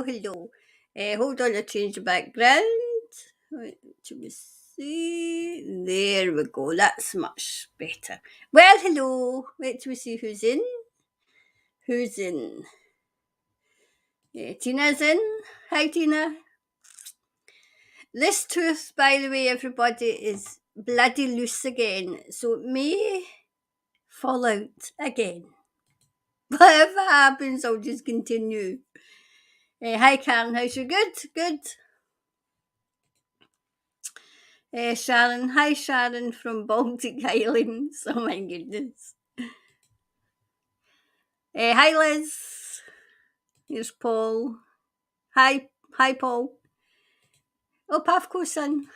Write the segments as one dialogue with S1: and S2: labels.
S1: hello. Hold on, I change the background. Wait, let me see. There we go. That's much better. Well, hello. Wait till we see who's in. Who's in? Tina's in. Hi, Tina. This tooth, by the way, everybody, is bloody loose again, so it may fall out again. Whatever happens, I'll just continue. Hi, Karen. How's you? Good, good. Sharon. Hi, Sharon from Baltic Islands. Oh, my goodness. Hi, Liz. Here's Paul. Hi, Paul. Oh, Pavko's son.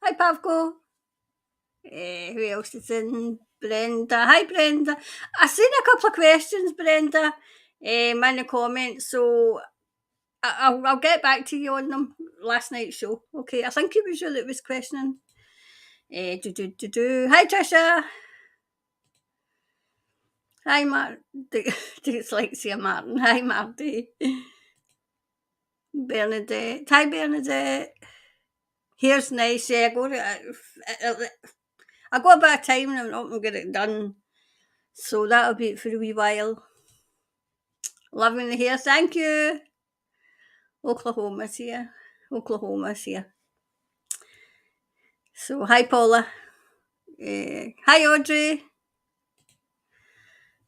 S1: Hi, Pavko. Who else is in? Brenda. Hi, Brenda. I've seen a couple of questions, Brenda, in the comments, so I'll get back to you on them last night's show. Okay, I think it was you that was questioning. Hi, Trisha. Hi, Dyslexia Martin. Hi, Marty. Bernadette. Hi, Bernadette. Here's nice. Yeah, I got a bit of time and I'm not going to get it done. So that'll be it for a wee while. Loving the hair. Thank you. Oklahoma's here. So, hi, Paula. Hi, Audrey.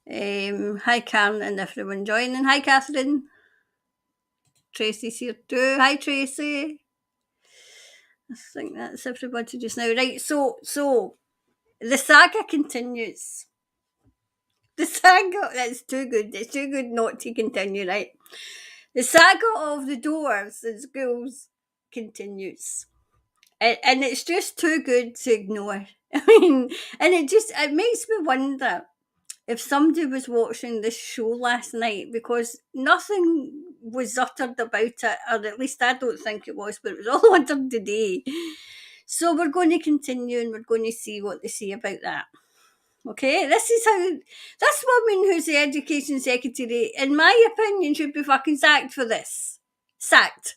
S1: Hi, Karen and everyone joining. Hi, Catherine. Tracy's here too. Hi, Tracy. I think that's everybody just now. Right, so the saga continues. The saga, that's too good. It's too good not to continue, right? The saga of the doors in schools continues. And it's just too good to ignore. I mean, and it makes me wonder if somebody was watching this show last night, because nothing was uttered about it, or at least I don't think it was, but it was all uttered today. So we're going to continue and we're going to see what they say about that. Okay, this woman who's the education secretary, in my opinion, should be fucking sacked for this. Sacked.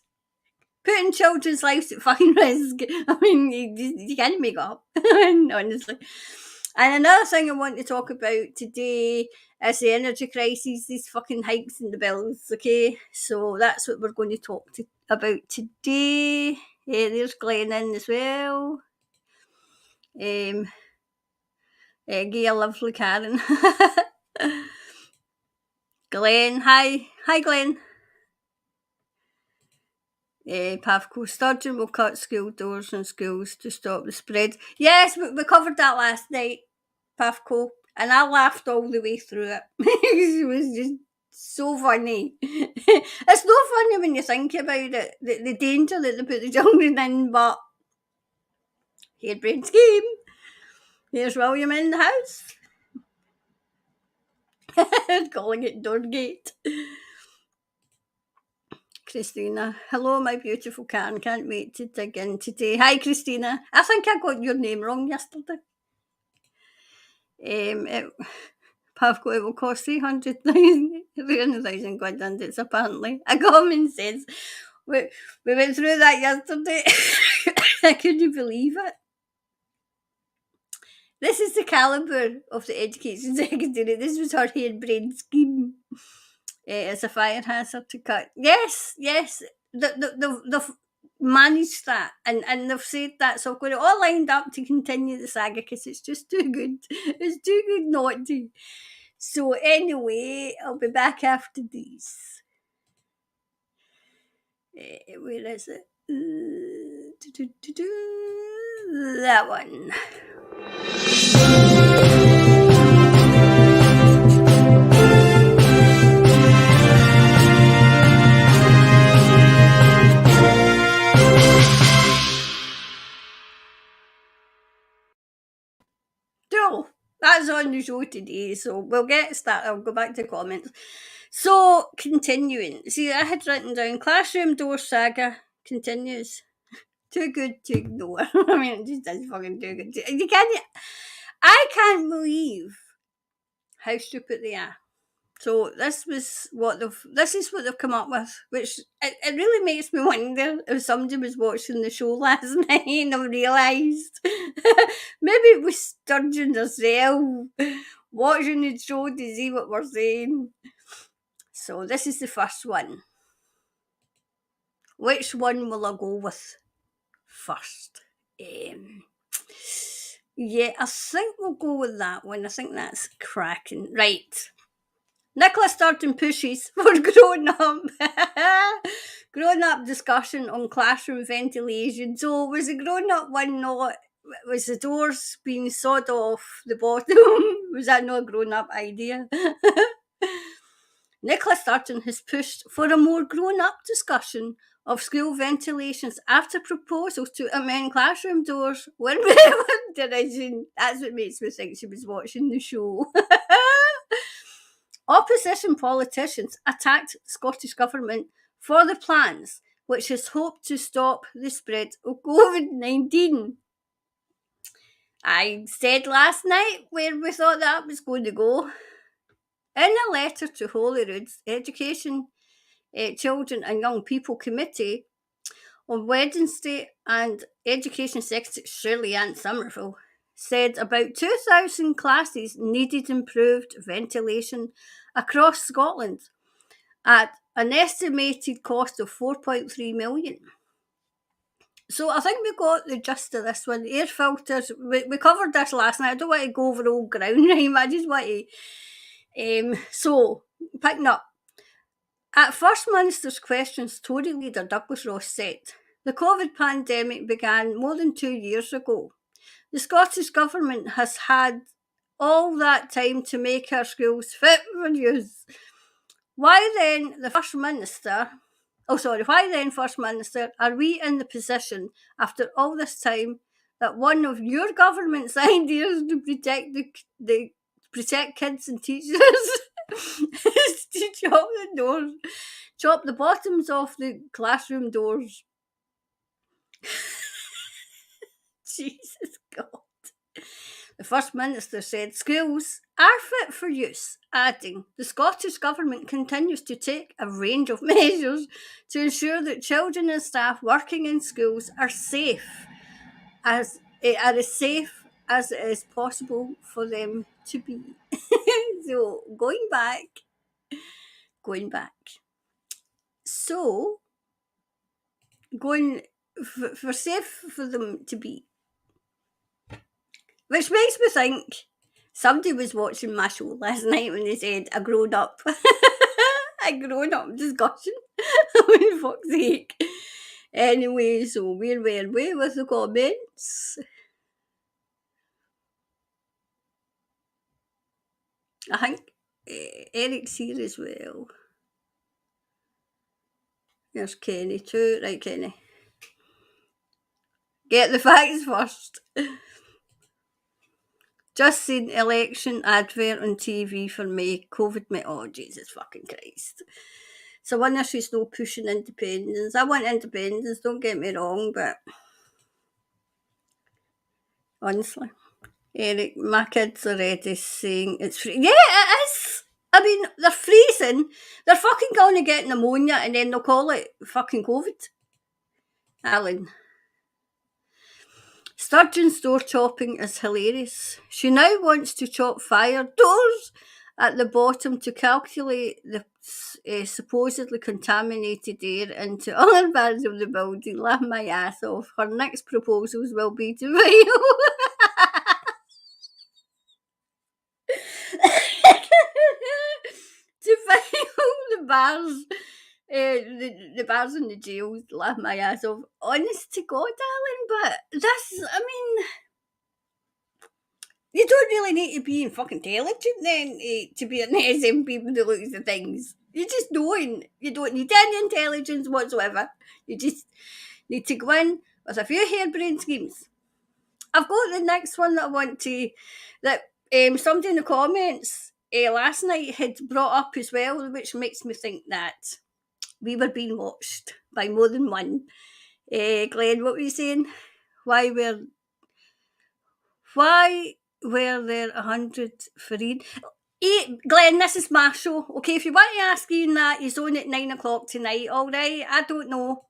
S1: Putting children's lives at fucking risk. I mean, you can't make up, honestly. And another thing I want to talk about today is the energy crisis, these fucking hikes in the bills, okay? So that's what we're going to talk about today. There's Glenn in as well. Gail, lovely Karen. Glenn, hi. Hi, Glenn. Pavko, Sturgeon will cut school doors in schools to stop the spread. Yes, we covered that last night, Pavko, and I laughed all the way through it. It was just so funny. It's no funny when you think about it, the danger that they put the children in, but harebrained scheme. Here's William in the house. Calling it Doorgate. Christina. Hello, my beautiful Karen. Can't wait to dig in today. Hi, Christina. I think I got your name wrong yesterday. Pavko, it will cost 300,000 quid, and it's apparently a common sense. We went through that yesterday. I couldn't believe it. This is the calibre of the education secretary. This was her harebrained scheme. As a fire hazard to cut. Yes. They've managed that, and they've said that, so I've got it all lined up to continue the saga because it's just too good. It's too good not to. So anyway, I'll be back after these. Where is it? That one. So that's on the show today, so we'll get started. I'll go back to comments. So, continuing. See, I had written down classroom door saga continues. Too good to ignore. I mean, it just is fucking too good I can't believe how stupid they are. So this is what they've come up with, which it really makes me wonder if somebody was watching the show last night and they realised maybe it was Sturgeon herself watching the show to see what we're saying. So this is the first one. Which one will I go with first? Yeah, I think we'll go with that one. I think that's cracking. Right. Nicola Sturgeon pushes for grown up discussion on classroom ventilation. So was the grown up one not, was the doors being sawed off the bottom? Was that not a grown up idea? Nicola Sturgeon has pushed for a more grown up discussion of school ventilations after proposals to amend classroom doors were derision. That's what makes me think she was watching the show. Opposition politicians attacked the Scottish Government for the plans, which has hoped to stop the spread of COVID-19. I said last night where we thought that was going to go. In a letter to Holyrood's Education, Children and Young People Committee on Wednesday, and Education Secretary Shirley Ann Somerville said about 2,000 classes needed improved ventilation across Scotland at an estimated cost of 4.3 million. So I think we got the gist of this one. Air filters, we covered this last night. I don't want to go over old ground, right? I just want to... so, picking up. At First Minister's Questions, Tory leader Douglas Ross said, the COVID pandemic began more than 2 years ago. The Scottish Government has had all that time to make our schools fit for use. Why then, First Minister, are we in the position, after all this time, that one of your government's ideas to protect kids and teachers is to chop the bottoms off the classroom doors? Jesus God. The First Minister said schools are fit for use, adding, the Scottish Government continues to take a range of measures to ensure that children and staff working in schools are safe, as safe as it is possible for them to be. So, going back. So, going for safe for them to be. Which makes me think somebody was watching my show last night when they said a grown up discussion. For fuck's sake. Anyway, so where were we with the comments? I think Eric's here as well. There's Kenny too. Right, Kenny. Get the facts first. Just seen election advert on TV for May. COVID May. Oh, Jesus fucking Christ. So I wonder if she's no pushing independence. I want independence, don't get me wrong, but honestly. Eric, my kids are already saying it's free. Yeah, it is. I mean, they're freezing. They're fucking going to get pneumonia and then they'll call it fucking COVID. Alan. Sturgeon's door chopping is hilarious. She now wants to chop fire doors at the bottom to calculate the supposedly contaminated air into other parts of the building. Laugh my ass off. Her next proposals will be to file the bars. The bars in the jails, laugh my ass off. Honest to God, Alan, but this, I mean, you don't really need to be fucking intelligent then to be an SNP with the looks of things. You just don't. You don't need any intelligence whatsoever. You just need to go in with a few harebrained schemes. I've got the next one that I want to, that somebody in the comments last night had brought up as well, which makes me think that we were being watched by more than one. Glenn, what were you saying? Why were there 100 for Ian? Glenn, this is my show. Okay, if you want to ask Ian that, he's on at 9 o'clock tonight, alright? I don't know.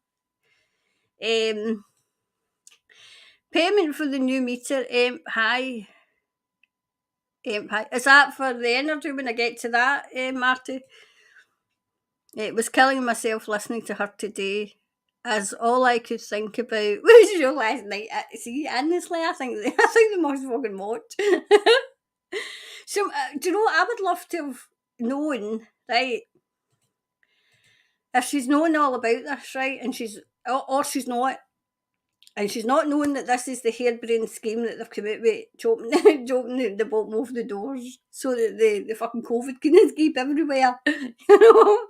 S1: Payment for the new meter, high. Is that for the energy when I get to that, Marty? It was killing myself listening to her today, as all I could think about was your last night. See, honestly, I think they must fucking watch. So, do you know what I would love to have known, right? If she's known all about this, right, and or she's not, and she's not knowing that this is the harebrained scheme that they've come out with, joking they won't move the doors so that the fucking COVID can escape everywhere. You know?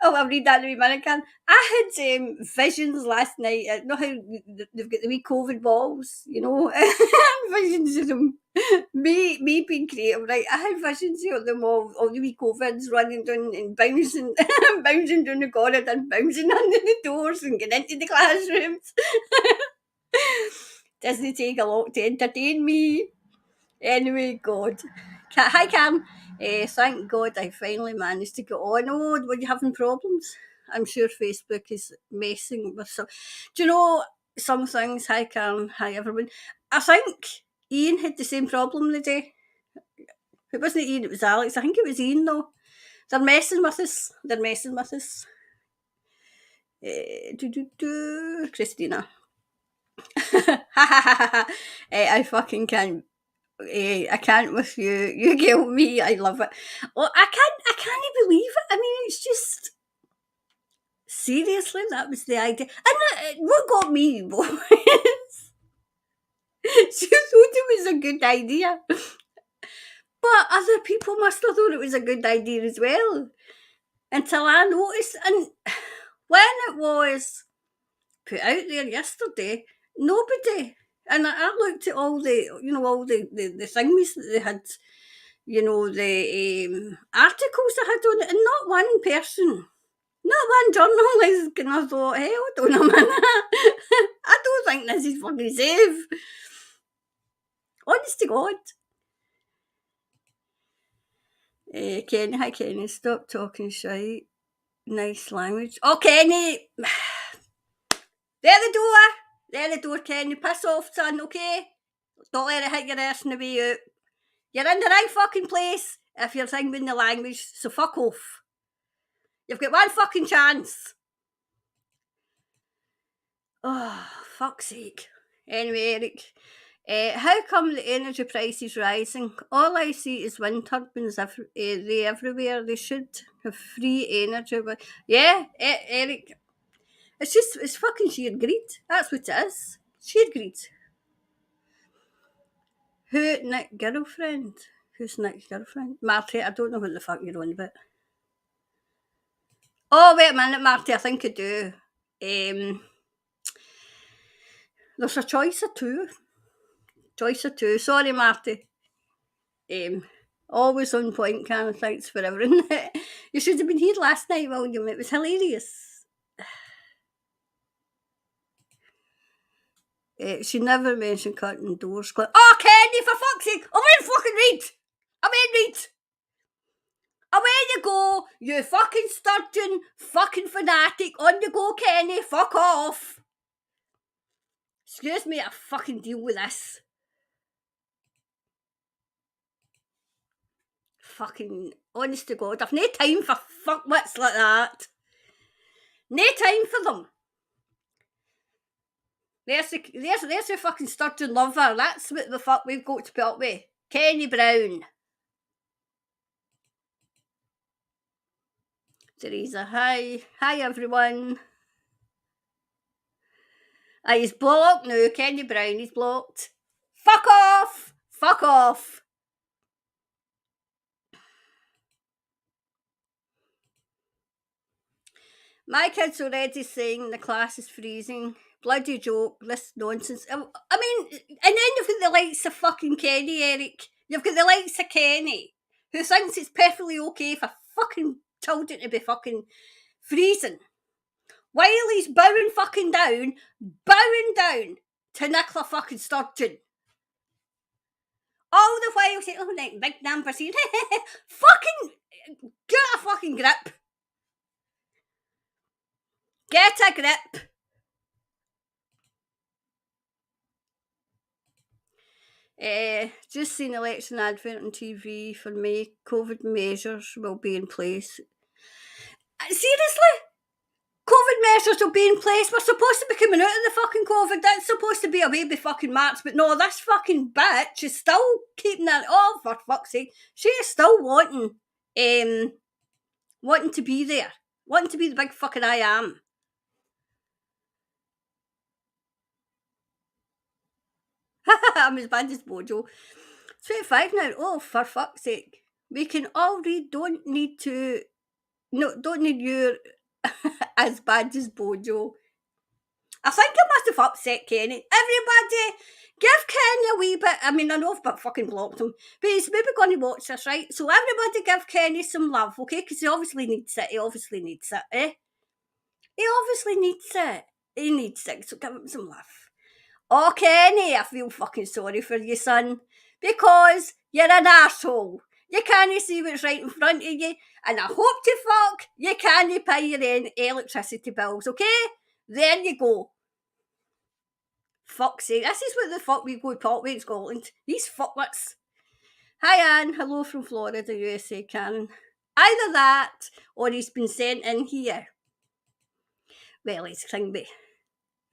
S1: I'll read that in a minute, Can. I had visions last night. You know how they've got the wee COVID balls, you know? Visions of them. Me being creative, right? I had visions of them all the wee COVIDs running down and bouncing, bouncing down the corridor and bouncing under the doors and getting into the classrooms. Doesn't take a lot to entertain me. Anyway, God. Hi, Cam. Thank God I finally managed to get on. Oh, were you having problems? I'm sure Facebook is messing with some. Do you know some things? Hi, Cam. Hi, everyone. I think Ian had the same problem the day. It wasn't Ian, it was Alex. I think it was Ian, though. They're messing with us. They're messing with us. Christina. I fucking can't. I can't with you. You get me. I love it. Well, I can't believe it. I mean, it's just seriously that was the idea. And what got me was she thought it was a good idea, but other people must have thought it was a good idea as well. Until I noticed, and when it was put out there yesterday, nobody. And I looked at all the, all the things that they had, the articles they had on it, and not one person, not one journalist kind of thought, hey, hold on a minute. I don't think this is fucking safe. Honest to God. Kenny, hi Kenny, stop talking shite. Nice language. Oh, Kenny. There the door, Kenny. Piss off, son, okay? Don't let it hit your ass on the way out. You're in the right fucking place if you're singing the language, so fuck off. You've got one fucking chance. Oh, fuck's sake. Anyway, Eric, how come the energy price is rising? All I see is wind turbines everywhere. They should have free energy. But yeah, Eric, it's fucking sheer greed. That's what it is. Sheer greed. Who, Nick girlfriend? Who's Nick's girlfriend? Marty, I don't know what the fuck you're on about. Oh, wait a minute, Marty, I think I do. There's a choice of two. Sorry, Marty. Always on point, kind of thanks for everything. You should have been here last night, William. It was hilarious. She never mentioned cutting doors. Oh, Kenny, for fuck's sake! I won't fucking read! Away you go, you fucking sturgeon, fucking fanatic. On you go, Kenny. Fuck off. Excuse me, I fucking deal with this. Fucking, honest to God, I've no time for fuckwits like that. No time for them. There's the fucking sturgeon lover. That's what the fuck we've got to put up with. Kenny Brown. Teresa, hi. Hi, everyone. He's blocked now. Kenny Brown, he's blocked. Fuck off. Fuck off. My kid's already saying the class is freezing. Bloody joke, this nonsense. I mean, and then you've got the likes of fucking Kenny, Eric. You've got the likes of Kenny, who thinks it's perfectly okay for fucking children to be fucking freezing. While he's bowing down to Nicola fucking Sturgeon. All the while saying, oh, like, big damn percent. Fucking, get a fucking grip. Get a grip. Just seen election advert on TV for May. COVID measures will be in place. Seriously? COVID measures will be in place. We're supposed to be coming out of the fucking COVID. That's supposed to be away by fucking March. But no, this fucking bitch is still keeping that. Oh, for fuck's sake. She is still wanting to be there. Wanting to be the big fucking I am. I'm as bad as Bojo. 25 now. Oh, for fuck's sake. We can all read. Don't need you as bad as Bojo. I think it must have upset Kenny. Everybody, give Kenny a wee bit. I mean, I know I've fucking blocked him, but he's maybe going to watch this, right? So everybody give Kenny some love, okay? Because he obviously needs it. He obviously needs it, eh? He obviously needs it. He needs it, so give him some love. Oh, Kenny, I feel fucking sorry for you, son, because you're an arsehole. You can't see what's right in front of you, and I hope to fuck you can't pay your electricity bills, okay? There you go. Fuck's sake, this is what the fuck we go talk with Scotland. These fuckwits. Hi Anne, hello from Florida, USA, Karen. Either that, or he's been sent in here. Well, he's Kingby.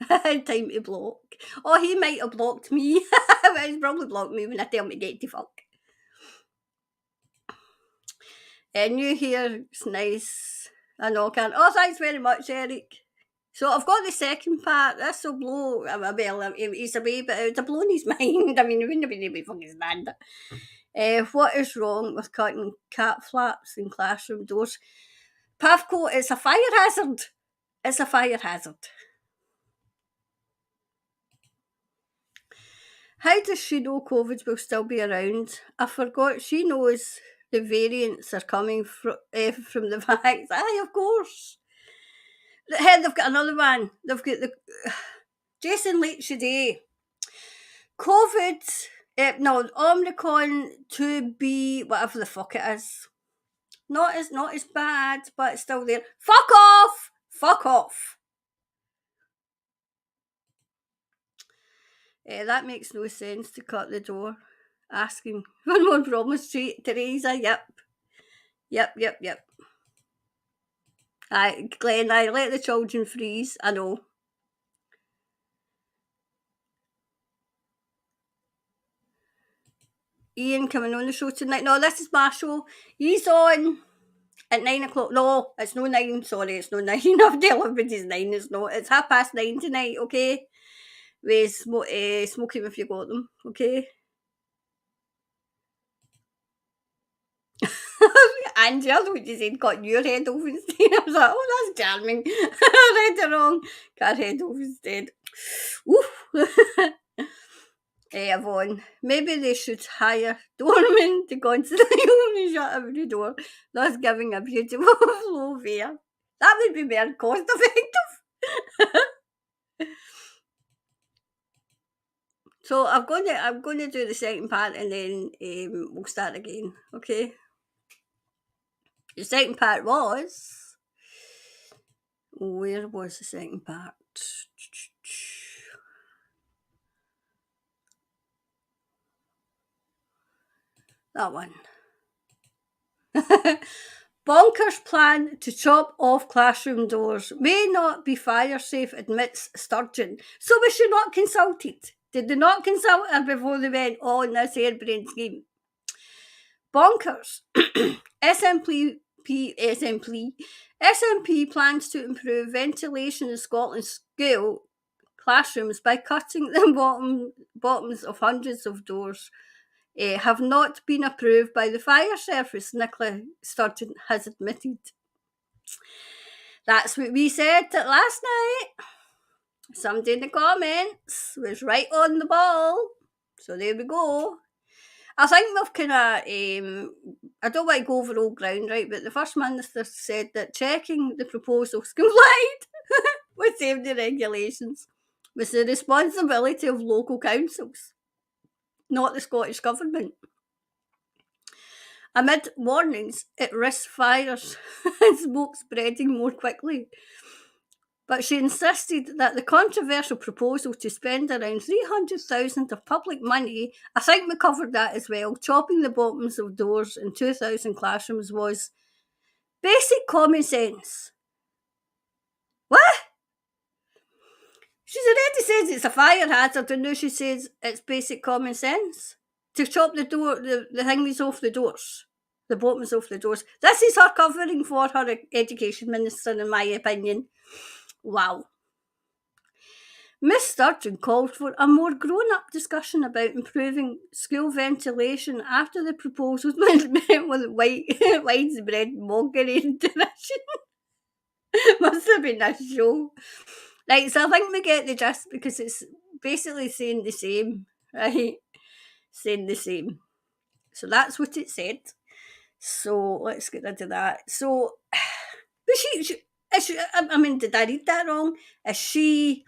S1: Time to block. Oh, he might have blocked me. He's probably blocked me when I tell him to get to fuck. New here, it's nice. I know, Karen. Oh, thanks very much, Eric. So I've got the second part. This will blow. Well, he's away, but it's a blow in his mind. I mean, he wouldn't have been able to fucking stand it. What is wrong with cutting cat flaps in classroom doors? Pavko, it's a fire hazard. It's a fire hazard. How does she know COVID will still be around? I forgot. She knows the variants are coming from the vax. Aye, of course. They've got another one. They've got the Jason Leach today. COVID, Omicron 2B, whatever the fuck it is. Not as bad, but it's still there. Fuck off! Fuck off! That makes no sense to cut the door. Asking one more promise, Teresa. Yep. Glenn, I let the children freeze. I know. Ian coming on the show tonight. No, this is my show. He's on at 9 o'clock. No, it's no 9. Sorry, it's no 9. I've told everybody's 9. It's not. It's 9:30 tonight, okay? With smoking if you got them, okay? Angie, I thought you said cut your head off instead. I was like, oh, that's charming. I read it wrong. Cut head off instead. Oof. Yvonne, maybe they should hire doormen to constantly open and shut every door, thus giving a beautiful flow of air. That would be more cost effective. So I'm gonna do the second part and then we'll start again. Okay. The second part was, where was the second part? That one. Bonkers plan to chop off classroom doors may not be fire safe, admits Sturgeon. So was she not consulted? Did they not consult her before they went on this harebrained scheme? Bonkers. SNP plans to improve ventilation in Scotland's school classrooms by cutting the bottoms of hundreds of doors. Have not been approved by the fire service, Nicola Sturgeon has admitted. That's what we said last night. Somebody in the comments was right on the ball. So there we go. I think we've kind of, I don't want to go over old ground, right, but the First Minister said that checking the proposals complied with safety regulations was the responsibility of local councils. not the Scottish Government. Amid warnings, it risks fires and smoke spreading more quickly. But she insisted that the controversial proposal to spend around 300,000 of public money, I think we covered that as well, chopping the bottoms of doors in 2,000 classrooms was basic common sense. What? She's already says it's a fire hazard, and now she says it's basic common sense to chop the door, the thingies off the doors, the bottoms off the doors. This is her covering for her education minister, in my opinion. Wow. Miss Sturgeon called for a more grown-up discussion about improving school ventilation after the proposals was met with widespread mockery and derision. Must have been a show. Right, so I think we get the gist because it's basically saying the same, right? Saying the same. So that's what it said. So let's get rid of that. So, but I mean, did I read that wrong? Is she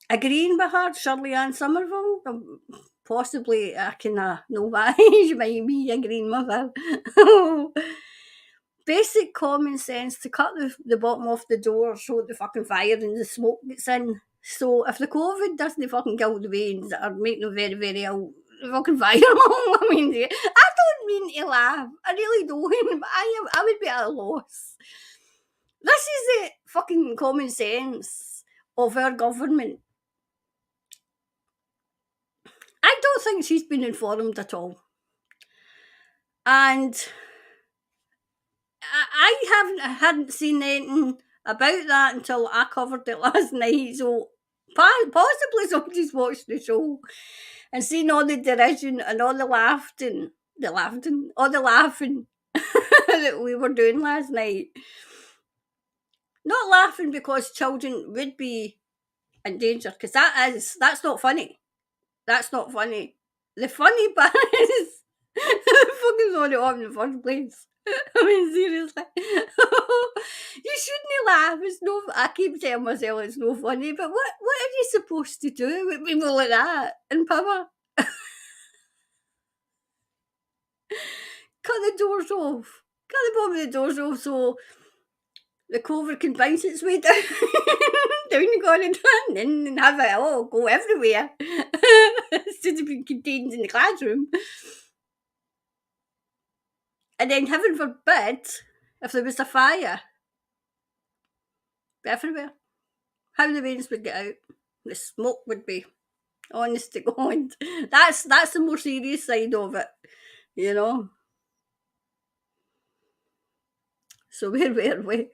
S1: agreeing with her, Shirley Ann Somerville? Possibly, I can know why she might be agreeing with her. Basic common sense to cut the bottom off the door so the fucking fire and the smoke gets in. So if the COVID doesn't fucking kill the veins or make them very, very ill, the fucking fire I mean, I don't mean to laugh. I really don't. But I would be at a loss. This is the fucking common sense of our government. I don't think she's been informed at all. And I hadn't seen anything about that until I covered it last night. So possibly somebody's watched the show and seen all the derision and all the laughing that we were doing last night. Not laughing because children would be in danger, because that's not funny. That's not funny. The funny part is the fucking on it up in the first place. I mean, seriously. You shouldn't laugh. It's no. I keep telling myself it's no funny, but what are you supposed to do with people like that in power? Cut the doors off. Cut the bottom of the doors off so the COVID can bounce its way down the corridor and have it all go everywhere instead of being contained in the classroom. And then, heaven forbid, if there was a fire, everywhere, how the veins would get out, the smoke would be, honest to God. That's the more serious side of it, you know. So where were we?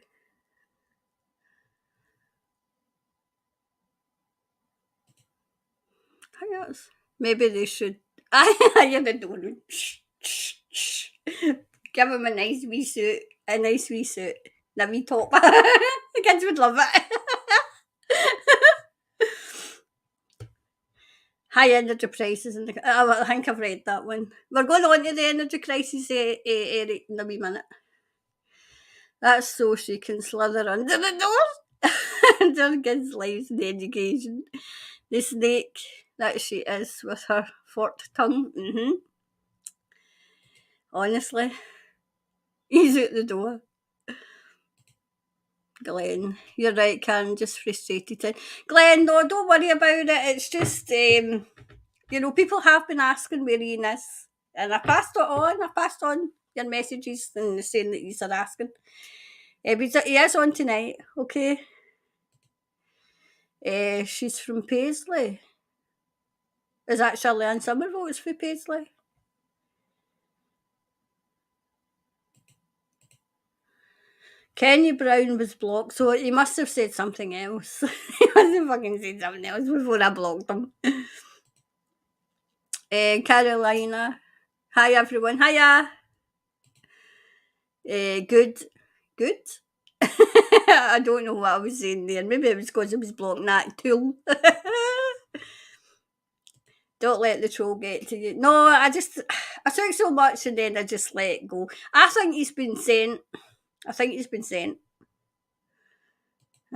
S1: Maybe they should. I even don't know. Shh. Give him a nice wee suit. A wee top. The kids would love it. High energy prices. I think I've read that one. We're going on to the energy crisis, Eric, in a wee minute. That's so she can slither under the door and her kids' lives and education. The snake that she is with her forked tongue. Mm-hmm. Honestly, he's out the door. Glenn, you're right, Karen, just frustrated. Glenn, no, don't worry about it. It's just, people have been asking where Ian is. And I passed on your messages and saying that you're asking. But he is on tonight, okay? She's from Paisley. Is that Shirley Ann Somerville is from Paisley? Kenny Brown was blocked, so he must have said something else. He must have fucking said something else before I blocked him. Carolina. Hi, everyone. Hiya. Good. I don't know what I was saying there. Maybe it was because I was blocking that tool. Don't let the troll get to you. No, I took so much and then I just let it go. I think he's been sent. I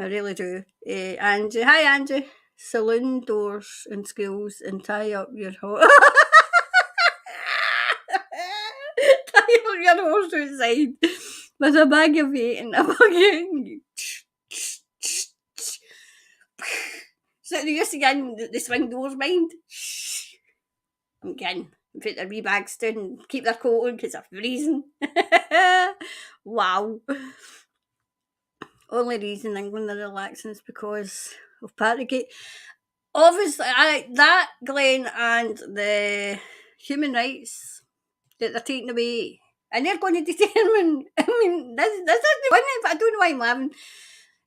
S1: really do. Angie. Hi, Angie. Saloon doors in schools and tie up your their horse outside with a bag of bait and a fucking. So they used to get in the swing doors behind. I'm getting. Put their wee bags down and keep their coat on because they're freezing. Wow. Only reason England are relaxing is because of Partygate. Obviously, that Glenn and the human rights that they're taking away, and they're going to determine. I mean, this is the one, but I don't know why I'm laughing.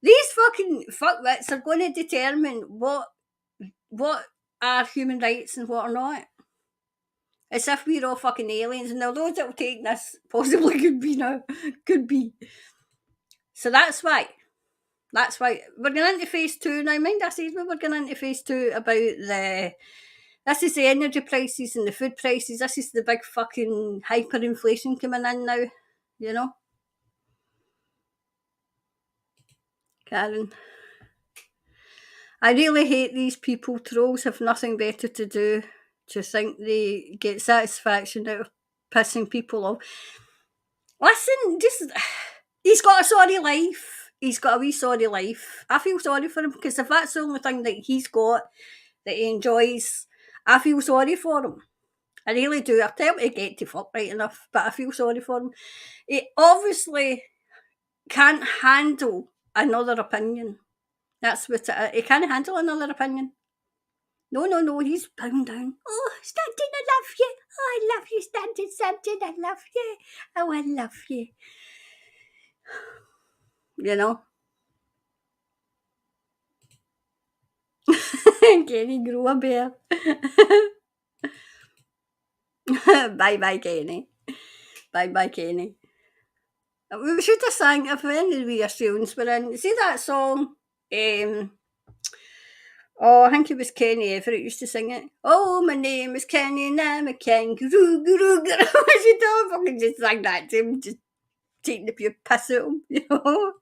S1: These fucking fuckwits are going to determine what are human rights and what are not. As if we're all fucking aliens, and those that will take this possibly could be. So that's why. That's why we're going into phase 2 now. Mind I said we're going into phase 2 about this is the energy prices and the food prices. This is the big fucking hyperinflation coming in now, you know. Karen, I really hate these people. Trolls have nothing better to do to think they get satisfaction out of pissing people off. Listen, just he's got a sorry life. He's got a wee sorry life. I feel sorry for him because if that's the only thing that he's got that he enjoys, I feel sorry for him. I really do. I tell him to get to fuck right enough, but I feel sorry for him. He obviously can't handle another opinion. That's what it is. He can't handle another opinion. No, he's bound down. Oh, Stanton, I love you. Oh, I love you, Stanton, I love you. Oh, I love you. You know? Kenny, grow a bear. Bye, Kenny. Bye, Kenny. We should have sang if any of the Australians were in. See that song? I think it was Kenny Everett used to sing it. Oh, my name is Kenny and I'm a kangaroo, guru, guru. She don't fucking just sang that to him, just taking the pure piss out of him, you know.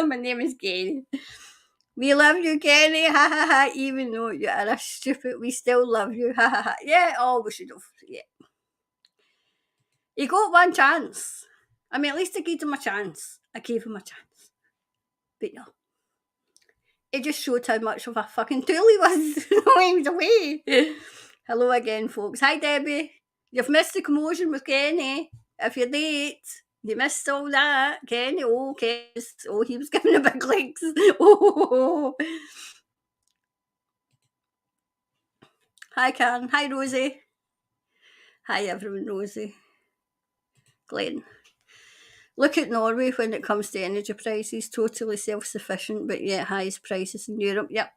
S1: My name is Kenny. We love you, Kenny, ha ha ha. Even though you are a stupid, we still love you, ha ha ha. Yeah, we should have, yeah. He got one chance. I mean, at least I gave him a chance. But no. It just showed how much of a fucking tool he was when he was away. Hello again, folks. Hi, Debbie. You've missed the commotion with Kenny. If you're late, you missed all that. Kenny, he was giving the big legs. Oh. Hi, Karen. Hi, Rosie. Hi, everyone, Rosie. Glenn. Look at Norway when it comes to energy prices, totally self-sufficient, but yet highest prices in Europe. Yep.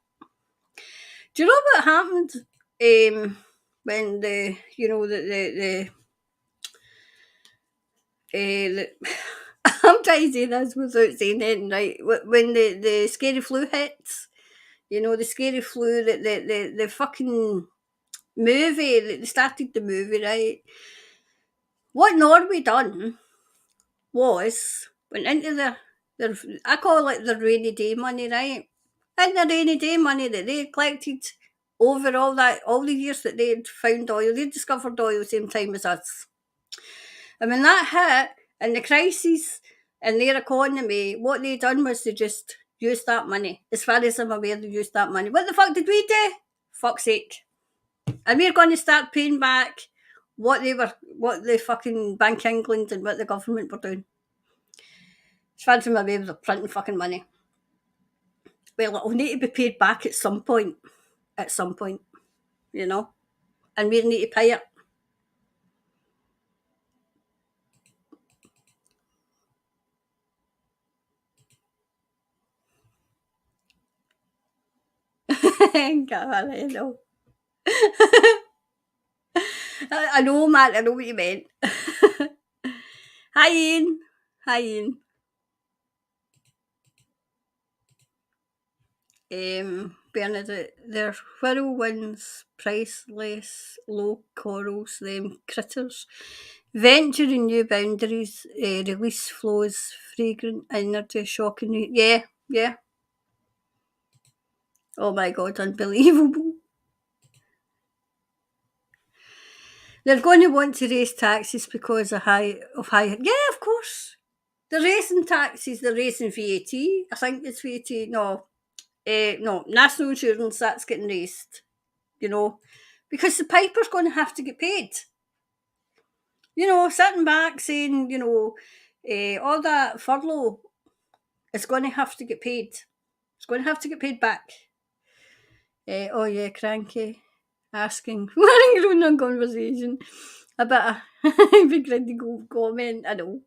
S1: Do you know what happened when I'm trying to say this without saying anything right. When the scary flu hits, the scary flu, the fucking movie, they started the movie, right? What Norway done was went into their I call it the rainy day money, right? And the rainy day money that they collected over all the years that they'd found oil, they discovered oil the same time as us. And when that hit and the crisis in their economy, what they done was they just used that money. As far as I'm aware, they used that money. What the fuck did we do? Fuck's sake. And we're going to start paying back what the fucking Bank of England and what the government were doing. As far as I'm aware, they're printing fucking money. Well, it'll need to be paid back at some point, you know, and we need to pay it. God, I know. I know, Matt, I know what you meant. Hi, Ian. Bernadette, they're whirlwinds, priceless, low corals, them critters. Venture in new boundaries, release flows, fragrant energy, shocking. Yeah. Oh my God, unbelievable. They're going to want to raise taxes because of high. Yeah, of course. They're raising taxes. They're raising VAT. I think it's VAT. No, no, national insurance. That's getting raised. You know, because the piper's going to have to get paid. You know, sitting back saying, all that furlough is going to have to get paid. It's going to have to get paid back. Oh yeah, cranky. Asking, we're going on conversation. A bit of big critical comment, I know.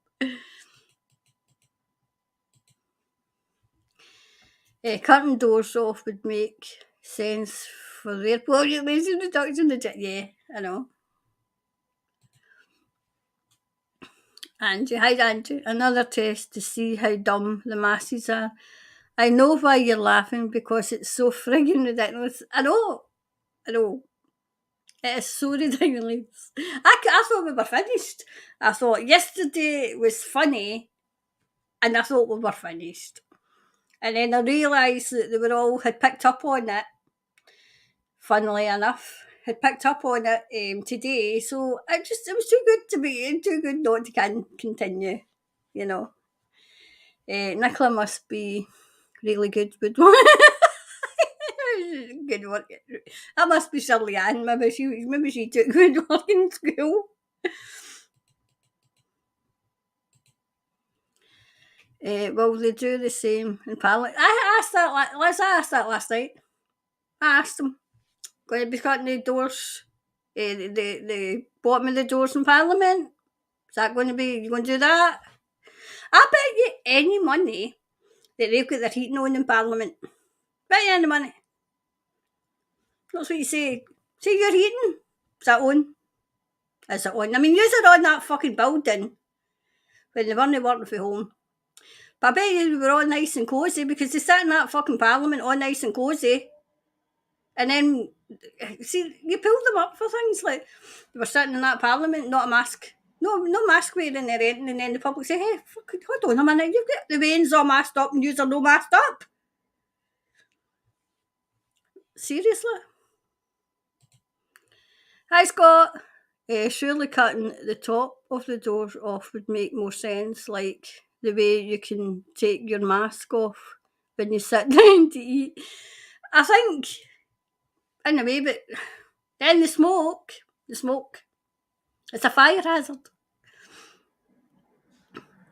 S1: Cutting doors off would make sense for their population reduction. Yeah, I know. Angie, hi Angie. Another test to see how dumb the masses are. I know why you're laughing because it's so friggin' ridiculous. I know. It is so ridiculous. I thought we were finished. I thought yesterday was funny and I thought we were finished. And then I realised that they were all had picked up on it, funnily enough, had picked up on it today. So it was too good to be, too good not to continue, you know. Nicola must be really good with good work. That must be Shirley Ann. Maybe she took good work in school. Will they do the same in Parliament? I asked that. I asked that last night. I asked them. Going to be cutting the doors, the bottom of the doors in Parliament. Is that going to be? You going to do that? I bet you any money that they've got their heating on in Parliament. Bet you any money. That's what you say. Say you're heating. Is that on? Is it on? I mean, you're on that fucking building when they weren't working from home. But I bet you were all nice and cosy because they sat in that fucking Parliament all nice and cosy. And then, see, you pull them up for things like they were sitting in that Parliament, not a mask. No mask wearing or anything. And then the public say, hey, fucking, hold on a minute, you've got the veins all masked up and you're no masked up. Seriously? Hi, Scott. Surely cutting the top of the doors off would make more sense, like the way you can take your mask off when you sit down to eat. I think, in a way, but then the smoke, it's a fire hazard.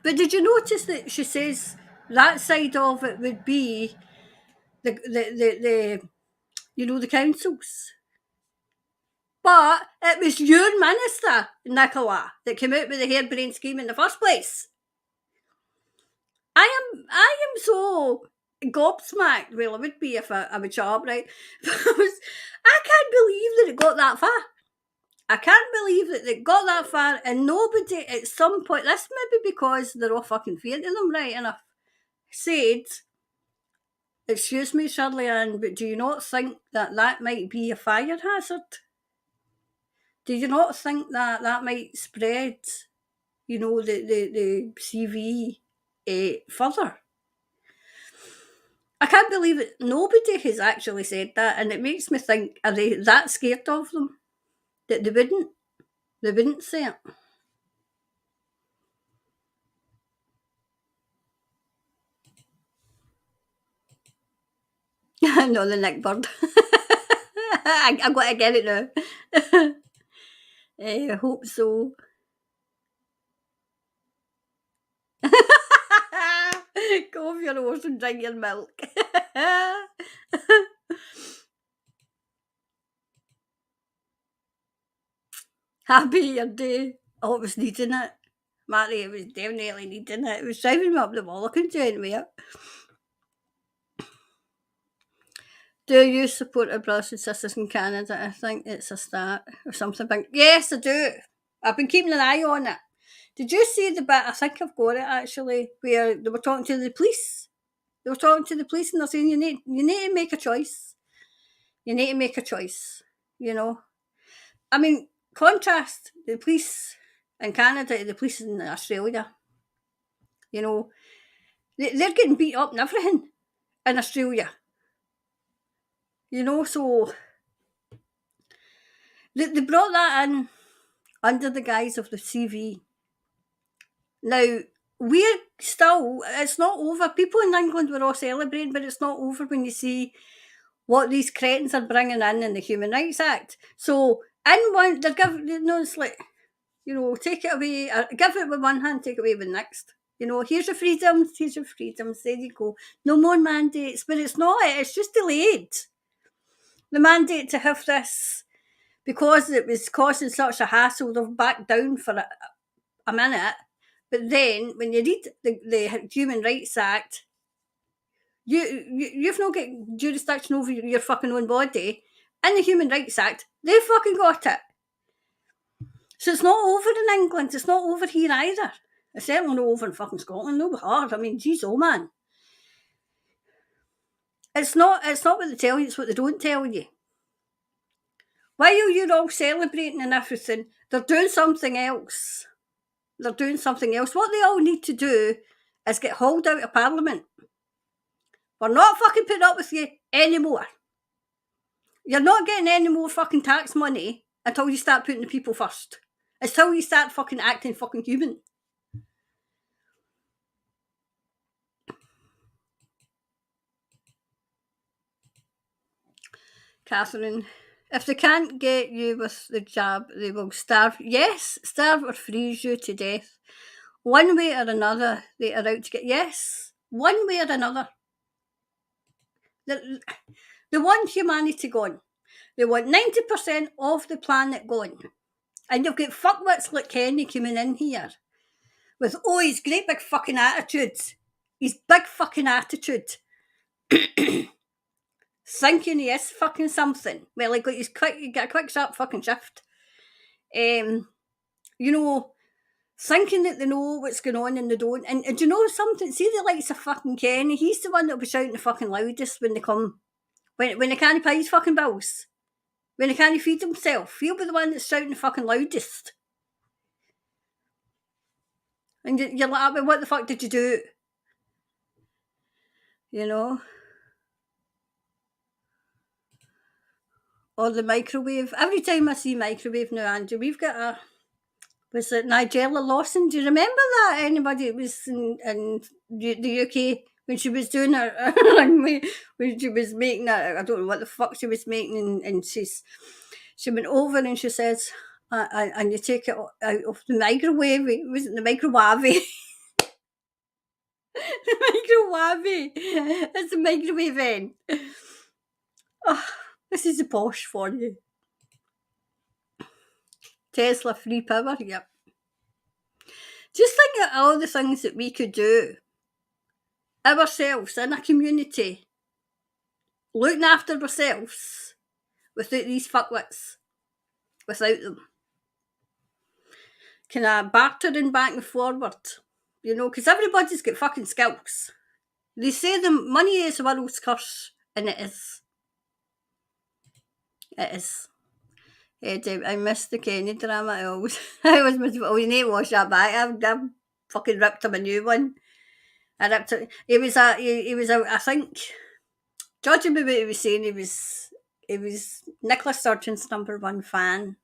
S1: But did you notice that she says that side of it would be the the councils? But it was your minister, Nicola, that came out with the harebrained scheme in the first place. I am so gobsmacked. Well, I would be if I would shut up, right? I can't believe that it got that far. I can't believe that it got that far and nobody at some point, this may be because they're all fucking fearing them, right enough, said, excuse me, Shirley Ann, but do you not think that might be a fire hazard? Do you not think that might spread, the CV further? I can't believe it. Nobody has actually said that, and it makes me think: are they that scared of them that they wouldn't say it? No, the Nick Bird. I got to get it now. I hope so. Go off your horse and drink your milk. Happy your day. Oh, it was needing it. Matty, it was definitely needing it. It was driving me up the wall. I couldn't do anything with it. Do you support our brothers and sisters in Canada? I think it's a start or something. But yes, I do. I've been keeping an eye on it. Did you see the bit? I think I've got it actually, where they were talking to the police. They were talking to the police and they're saying you need to make a choice. You need to make a choice. I mean, contrast the police in Canada to the police in Australia. They're getting beat up and everything in Australia. So they brought that in under the guise of the CV. Now, we're still, it's not over. People in England were all celebrating, but it's not over when you see what these cretins are bringing in the Human Rights Act. So, in one, they're giving, it's like, take it away, give it with one hand, take it away with the next. Here's your freedoms, there you go. No more mandates, but it's not, it's just delayed. The mandate to have this, because it was causing such a hassle, they've backed down for a minute. But then, when you read the Human Rights Act, you've not got jurisdiction over your fucking own body. In the Human Rights Act, they fucking got it. So it's not over in England. It's not over here either. It's certainly not over in fucking Scotland. No, hard. I mean, geez, oh man. It's not what they tell you. It's what they don't tell you. While you're all celebrating and everything, they're doing something else. What they all need to do is get hauled out of Parliament. We're not fucking putting up with you anymore. You're not getting any more fucking tax money until you start putting the people first. Until you start fucking acting fucking human. Catherine, if they can't get you with the jab, they will starve. Yes, starve or freeze you to death. One way or another, they are out to get. Yes, one way or another. They want humanity gone. They want 90% of the planet gone. And you've got fuckwits like Kenny coming in here with, his great big fucking attitude. His big fucking attitude. Thinking he is fucking something. Well, he got a quick sharp fucking shift. Thinking that they know what's going on and they don't. And do you know something? See the likes of fucking Kenny, he's the one that'll be shouting the fucking loudest when they come, when they can't pay his fucking bills. When he can't feed himself, he'll be the one that's shouting the fucking loudest. And you're like, well, what the fuck did you do? Or the microwave. Every time I see microwave now, Andrew, we've got was it Nigella Lawson? Do you remember that? Anybody? It was in the UK when she was doing her when she was making that. I don't know what the fuck she was making, and she went over and she says, and you take it out of the microwave. Was it the microwave? The microwave. It's the microwave then. Oh, this is the posh for you. Tesla free power, yep. Just think of all the things that we could do ourselves in a community, looking after ourselves without these fuckwits, without them. Kind of bartering back and forward, because everybody's got fucking skills. They say the money is the world's curse, and it is. It is. I missed the Kenny drama. I always miss. You need to wash that back. I've fucking ripped him a new one. I ripped it. He was a. I think, judging by what he was saying, he was Nicola Sturgeon's #1 fan,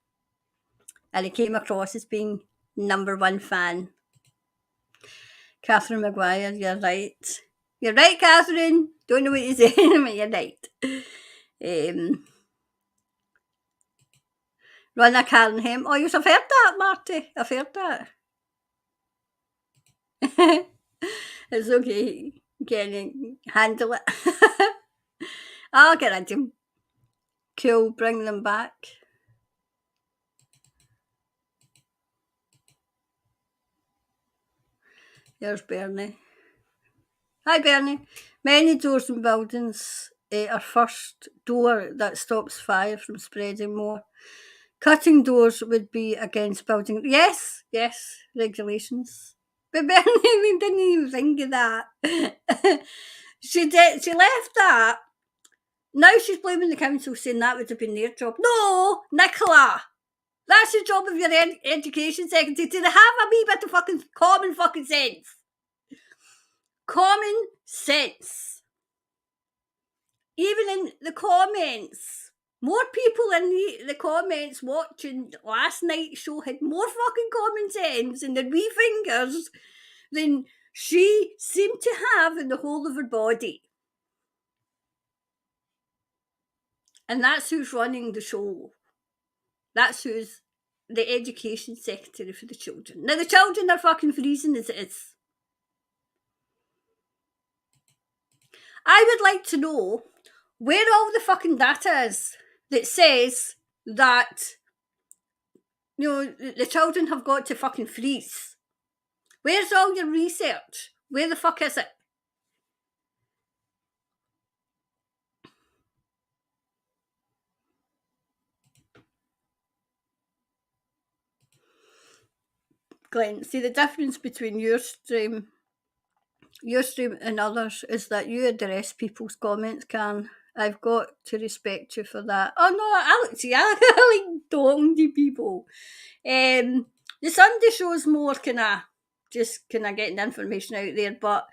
S1: and he came across as being #1 fan. Catherine Maguire, you're right. You're right, Catherine. Don't know what you're saying, but you're right. Run a KarenK. Oh, you've heard that, Marty. I've heard that. It's okay. Can you handle it? I'll get into him. Cool, bring them back. There's Bernie. Hi, Bernie. Many doors and buildings are first door that stops fire from spreading more. Cutting doors would be against building. Yes, regulations. But Bernie, we didn't even think of that. She left that. Now she's blaming the council, saying that would have been their job. No, Nicola. That's the job of your education secretary, to have a wee bit of fucking common fucking sense. Common sense. Even in the comments. More people in the comments watching last night's show had more fucking common sense in their wee fingers than she seemed to have in the whole of her body. And that's who's running the show. That's who's the education secretary for the children. Now, the children are fucking freezing as it is. I would like to know where all the fucking data is that says that, you know, the children have got to fucking freeze. Where's all your research? Where the fuck is it? Glenn, see, the difference between your stream and others is that you address people's comments, Karen. I've got to respect you for that. Oh no, I like talking to people. The Sunday show's more just getting information out there, but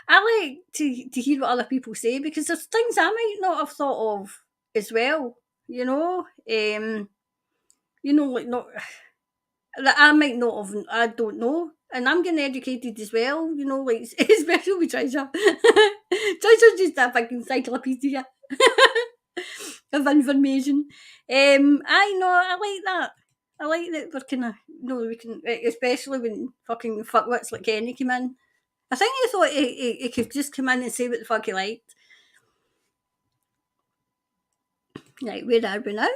S1: I like to hear what other people say, because there's things I might not have thought of as well. You know, like not that I might not have. I don't know, and I'm getting educated as well. You know, like especially with Treasure. Treasure's just a big encyclopedia of information. I know, I like that. I like that we're kind of, we can, especially when fucking fuckwits like Kenny came in. I think he thought he could just come in and say what the fuck he liked. Right, where are we now?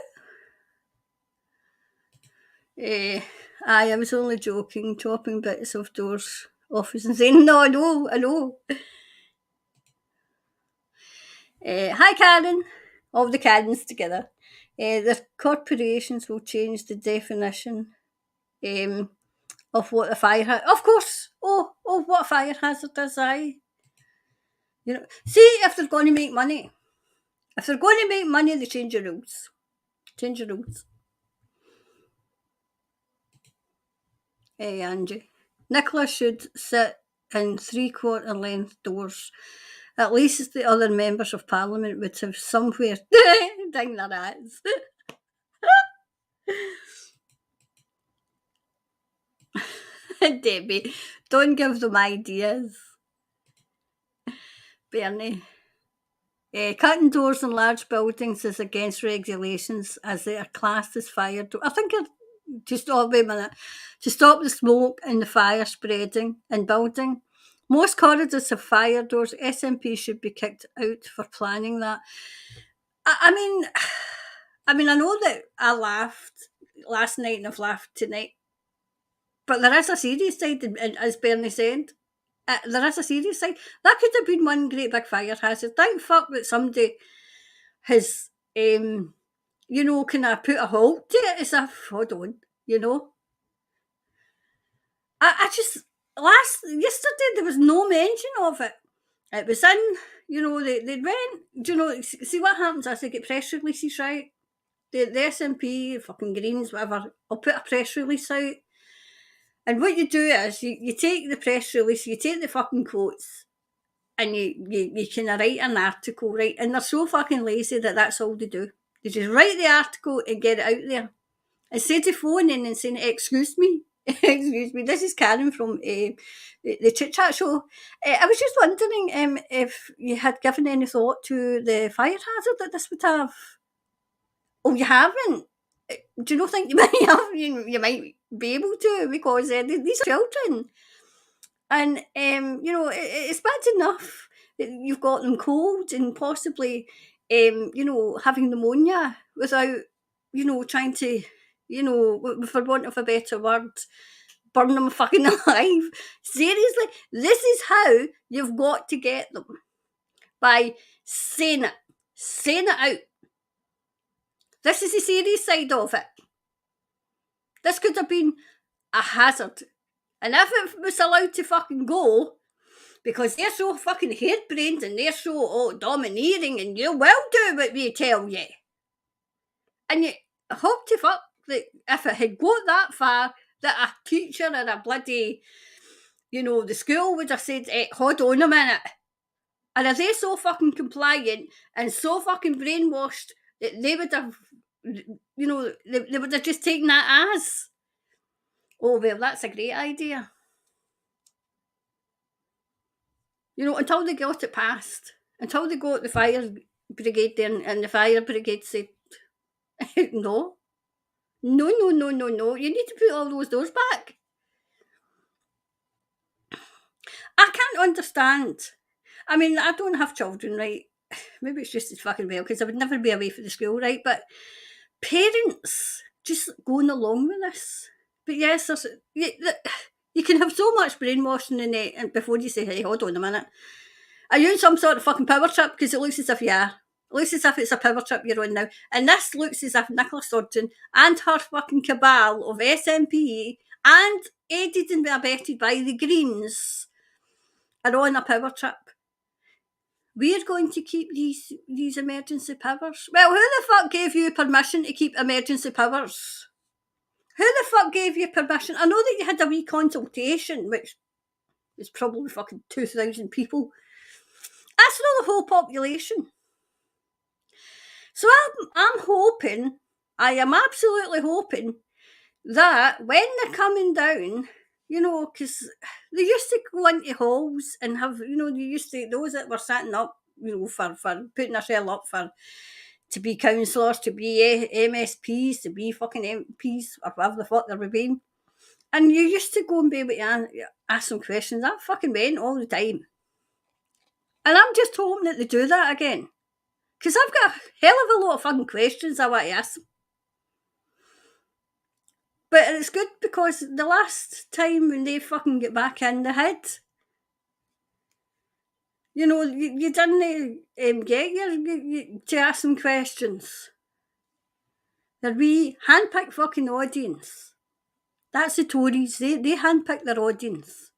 S1: I was only joking, chopping bits of doors off and saying, no, I know. Hi, Karen. All the Karens together. The corporations will change the definition of what a fire hazard. Of course. Oh, what a fire hazard is, aye. You know, see, if they're going to make money. If they're going to make money, they change the rules. Change the rules. Hey, Angie. Nicola should sit in 3/4 length doors. At least the other members of Parliament would have somewhere ding their hats. Debbie, don't give them ideas. Bernie. Cutting doors in large buildings is against regulations as they are classed as fire doors. I think to stop the smoke and the fire spreading in building. Most corridors have fire doors. SNP should be kicked out for planning that. I mean, I know that I laughed last night and I've laughed tonight, but there is a serious side, and as Bernie said, there is a serious side. That could have been one great big fire hazard. Thank fuck that somebody has, kind of put a halt to it, as if, hold on, I just, yesterday there was no mention of it. It was in, they went, see what happens as they get press releases, right? The SNP, fucking Greens, whatever, will put a press release out. And what you do is you take the press release, you take the fucking quotes, and you kind of write an article, right? And they're so fucking lazy that that's all they do. They just write the article and get it out there. Instead of phoning and saying, excuse me, this is Karen from the Chit-Chat Show. I was just wondering if you had given any thought to the fire hazard that this would have. Oh, you haven't? Do you not think you might have? You might be able to, because these are children. And, it's bad enough that you've got them cold and possibly, having pneumonia without, trying to, for want of a better word, burn them fucking alive. Seriously, this is how you've got to get them. By saying it out. This is the serious side of it. This could have been a hazard. And if it was allowed to fucking go, because they're so fucking harebrained and they're so domineering, and you will do what we tell you. And you hope to fuck that if it had got that far, that a teacher or a bloody, the school would have said, hold on a minute. And are they so fucking compliant and so fucking brainwashed They would have, they would have just taken that as, oh, well, that's a great idea. Until they got it passed, until they got the fire brigade there, and the fire brigade said, no, you need to put all those doors back. I can't understand. I mean, I don't have children, right? Maybe it's just as fucking well, because I would never be away from the school, right? But parents just going along with this. But yes, you can have so much brainwashing in it, and before you say, hey, hold on a minute, are you in some sort of fucking power trip? Because it looks as if you are. It looks as if it's a power trip you're on now. And this looks as if Nicola Sturgeon and her fucking cabal of SNP, and aided and abetted by the Greens, are on a power trip. We're going to keep these emergency powers. Well, who the fuck gave you permission to keep emergency powers? Who the fuck gave you permission? I know that you had a wee consultation, which was probably fucking 2,000 people. That's not the whole population. So I'm hoping, I am absolutely hoping, that when they're coming down, because they used to go into halls and have, they used to, those that were setting up, for putting themselves up to be councillors, to be MSPs, to be fucking MPs, or whatever the fuck they were being. And you used to go and be able to ask some questions. That fucking went all the time. And I'm just hoping that they do that again. Because I've got a hell of a lot of fucking questions I want to ask them. But it's good because the last time when they fucking get back in, they had, you didn't get to ask them questions. They're wee handpicked fucking audience. That's the Tories. They handpick their audience.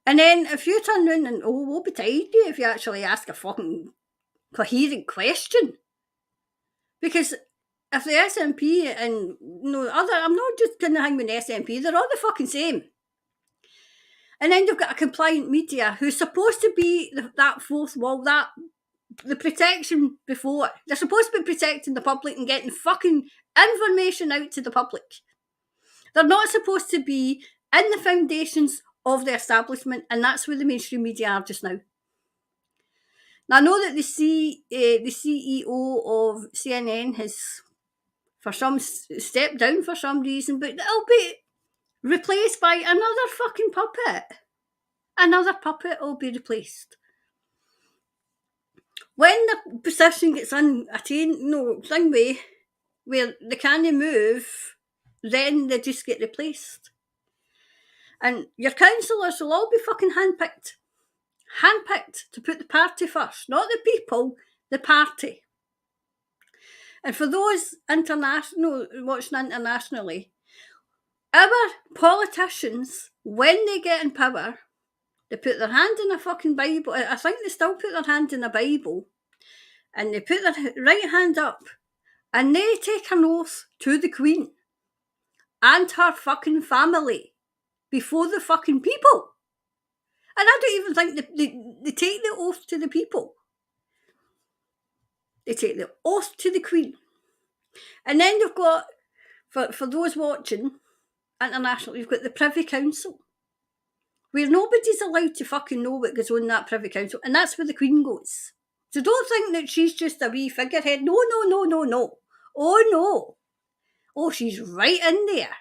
S1: And then if you turn around and, we'll be tied you if you actually ask a fucking coherent question. Because if the SNP and I'm not just going to hang with the SNP, they're all the fucking same. And then you've got a compliant media who's supposed to be that fourth wall, the protection before. They're supposed to be protecting the public and getting fucking information out to the public. They're not supposed to be in the foundations of the establishment, and that's where the mainstream media are just now. Now, I know that the CEO of CNN has, for some, stepped down for some reason, but it'll be replaced by another fucking puppet. Another puppet will be replaced. When the position gets thing way, where they can't move, then they just get replaced. And your councillors will all be fucking handpicked. Handpicked to put the party first. Not the people, the party. And for those watching internationally, our politicians, when they get in power, they put their hand in a fucking Bible. I think they still put their hand in a Bible. And they put their right hand up. And they take an oath to the Queen and her fucking family before the fucking people. And I don't even think they take the oath to the people. They take the oath to the Queen. And then you've got, for those watching internationally, you've got the Privy Council, where nobody's allowed to fucking know what goes on in that Privy Council. And that's where the Queen goes. So don't think that she's just a wee figurehead. No. Oh, no. Oh, she's right in there.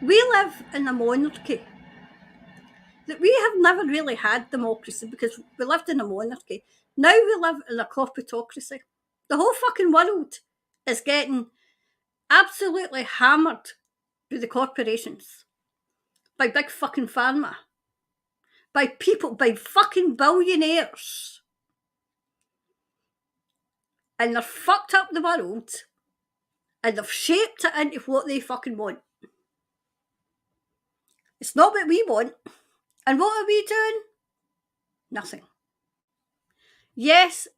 S1: We live in a monarchy. That we have never really had democracy because we lived in a monarchy. Now we live in a corporatocracy. The whole fucking world is getting absolutely hammered by the corporations. By big fucking pharma. By people, by fucking billionaires. And they've fucked up the world. And they've shaped it into what they fucking want. It's not what we want. And what are we doing? Nothing. Yes,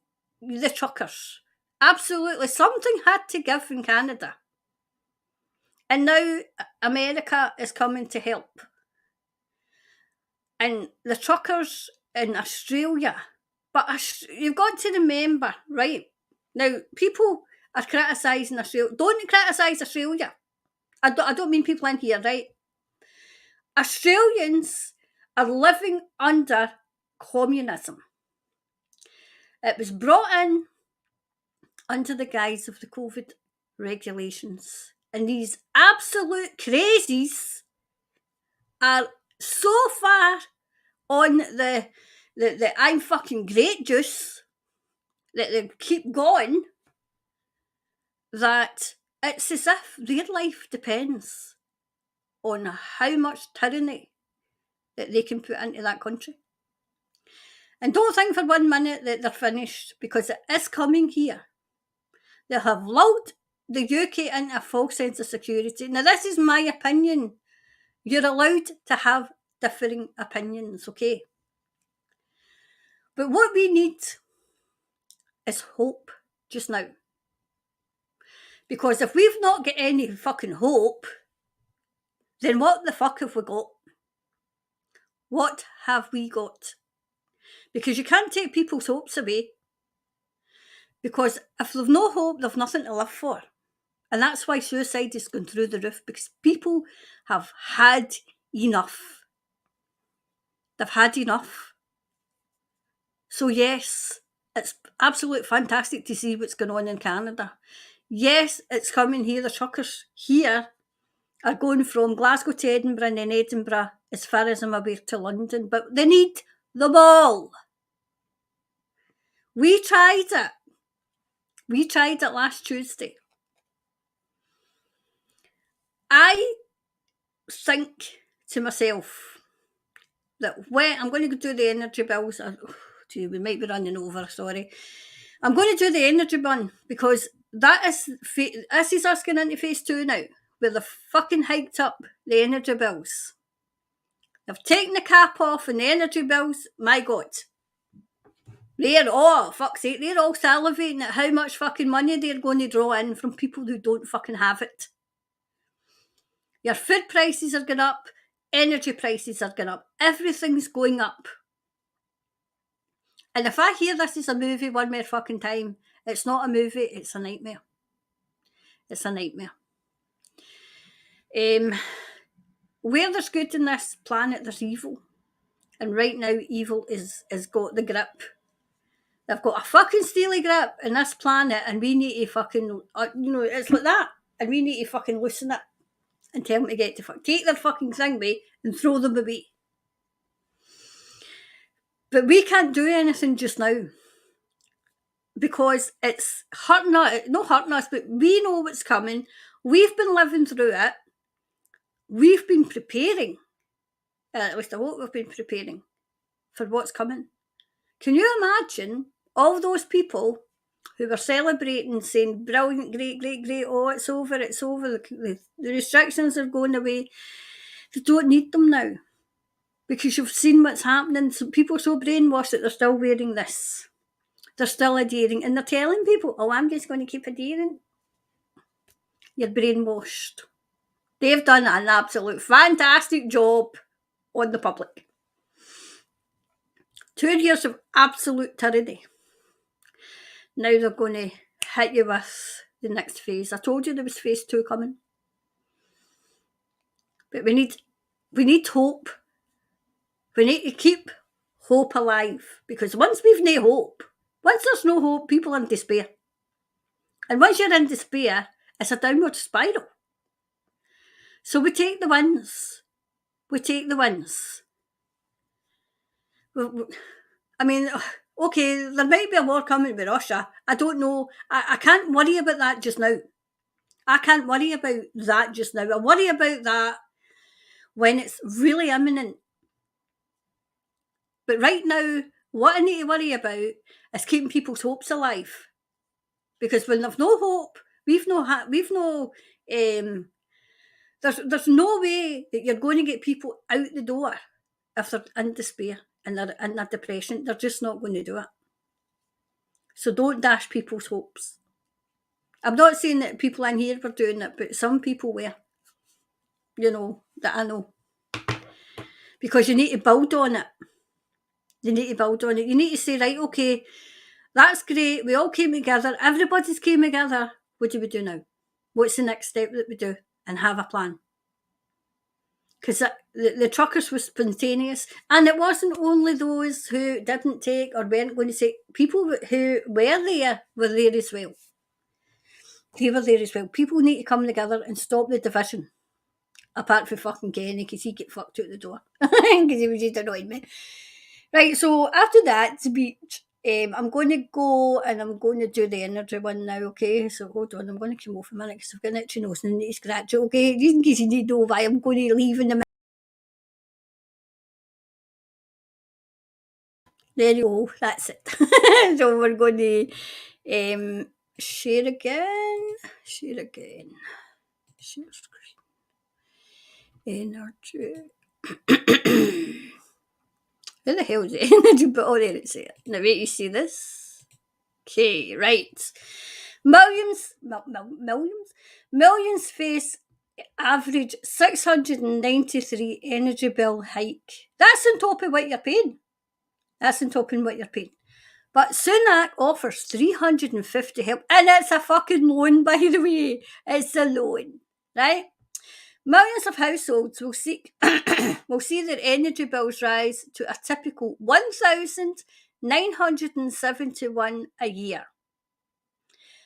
S1: the truckers. Absolutely. Something had to give in Canada. And now America is coming to help. And the truckers in Australia. But you've got to remember, right? Now, people are criticising Australia. Don't criticise Australia. I don't mean people in here, right? Australians are living under communism. It was brought in under the guise of the COVID regulations. And these absolute crazies are so far on the I'm fucking great juice that they keep going that it's as if their life depends on how much tyranny that they can put into that country. And don't think for 1 minute that they're finished, because it is coming here. They have lulled the UK into a false sense of security. Now, this is my opinion. You're allowed to have differing opinions, okay? But what we need is hope just now. Because if we've not got any fucking hope, then what the fuck have we got? What have we got? Because you can't take people's hopes away. Because if they've no hope, they've nothing to live for. And that's why suicide is going through the roof, because people have had enough. They've had enough. So yes, it's absolutely fantastic to see what's going on in Canada. Yes, it's coming here. The truckers here are going from Glasgow to Edinburgh and then Edinburgh, as far as I'm aware, to London. But they need them all. We tried it. We tried it last Tuesday. I think to myself that when I'm going to do the energy bills, we might be running over, sorry. I'm going to do the energy bun because this is us going into phase 2 now, where they've fucking hiked up the energy bills. They've taken the cap off and the energy bills, my God. Fuck's sake, they're all salivating at how much fucking money they're going to draw in from people who don't fucking have it. Your food prices are going up, energy prices are going up, everything's going up. And if I hear this is a movie one more fucking time, it's not a movie, it's a nightmare. It's a nightmare. Where there's good in this planet, there's evil. And right now, evil is got the grip. They've got a fucking steely grip in this planet, and we need to fucking, it's like that. And we need to fucking loosen it and tell them to get to take their fucking thing away and throw them away. But we can't do anything just now because it's hurting us, not hurting us, but we know what's coming. We've been living through it. We've been preparing, at least I hope we've been preparing for what's coming. Can you imagine all those people who were celebrating, saying, brilliant, great, great, great, oh, it's over, the restrictions are going away. They don't need them now because you've seen what's happening. So people are so brainwashed that they're still wearing this. They're still adhering, and they're telling people, oh, I'm just going to keep adhering. You're brainwashed. They've done an absolute fantastic job on the public. 2 years of absolute tyranny. Now they're going to hit you with the next phase. I told you there was phase 2 coming. But we need hope. We need to keep hope alive. Because once we've no hope, once there's no hope, people are in despair. And once you're in despair, it's a downward spiral. So we take the wins. We take the wins. I mean, okay, there might be a war coming with Russia. I don't know. I can't worry about that just now. I can't worry about that just now. I worry about that when it's really imminent. But right now, what I need to worry about is keeping people's hopes alive. Because when there's no hope, there's no way that you're going to get people out the door if they're in despair and they're in a depression. They're just not going to do it. So don't dash people's hopes. I'm not saying that people in here were doing it, but some people were, that I know. Because you need to build on it. You need to build on it. You need to say, right, okay, that's great. We all came together. Everybody's came together. What do we do now? What's the next step that we do? And have a plan. Because the truckers were spontaneous. And it wasn't only those who didn't take or weren't going to take. People who were there as well. They were there as well. People need to come together and stop the division. Apart from fucking Kenny, because he get fucked out the door. Because he was just annoying me. Right, so after that speech, I'm going to go and I'm going to do the energy one now, okay? So hold on, I'm going to come off a minute because I've got an itchy nose and I need to scratch it, okay? Just in case you need to know why I'm going to leave in a minute. There you go, that's it. So we're going to share again. Share screen. Energy. Who the hell is it? Energy? But oh, there it's there. Now wait, you see this? Okay, right. Millions face average 693 energy bill hike. That's on top of what you're paying. But Sunak offers 350 help, and it's a fucking loan, by the way. It's a loan, right? Millions of households will see their energy bills rise to a typical 1,971 a year.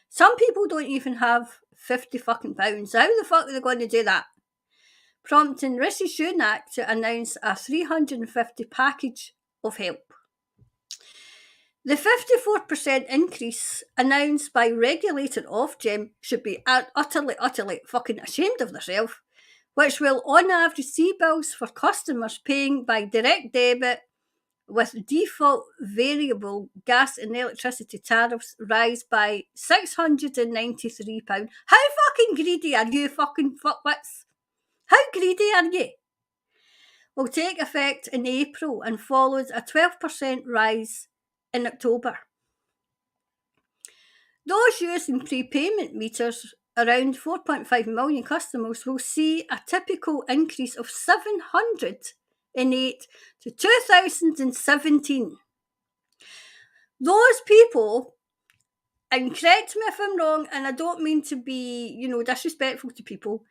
S1: Some people don't even have 50 fucking pounds. How the fuck are they going to do that? Prompting Rishi Sunak to announce a 350 package of help. The 54% increase announced by regulator Ofgem should be utterly fucking ashamed of themselves, which will on average see bills for customers paying by direct debit with default variable gas and electricity tariffs rise by £693. How fucking greedy are you fucking fuckwits? How greedy are you? Will take effect in April and follows a 12% rise in October. Those using prepayment meters, around 4.5 million customers, will see a typical increase of 708 to 2017. Those people, and correct me if I'm wrong, and I don't mean to be, disrespectful to people,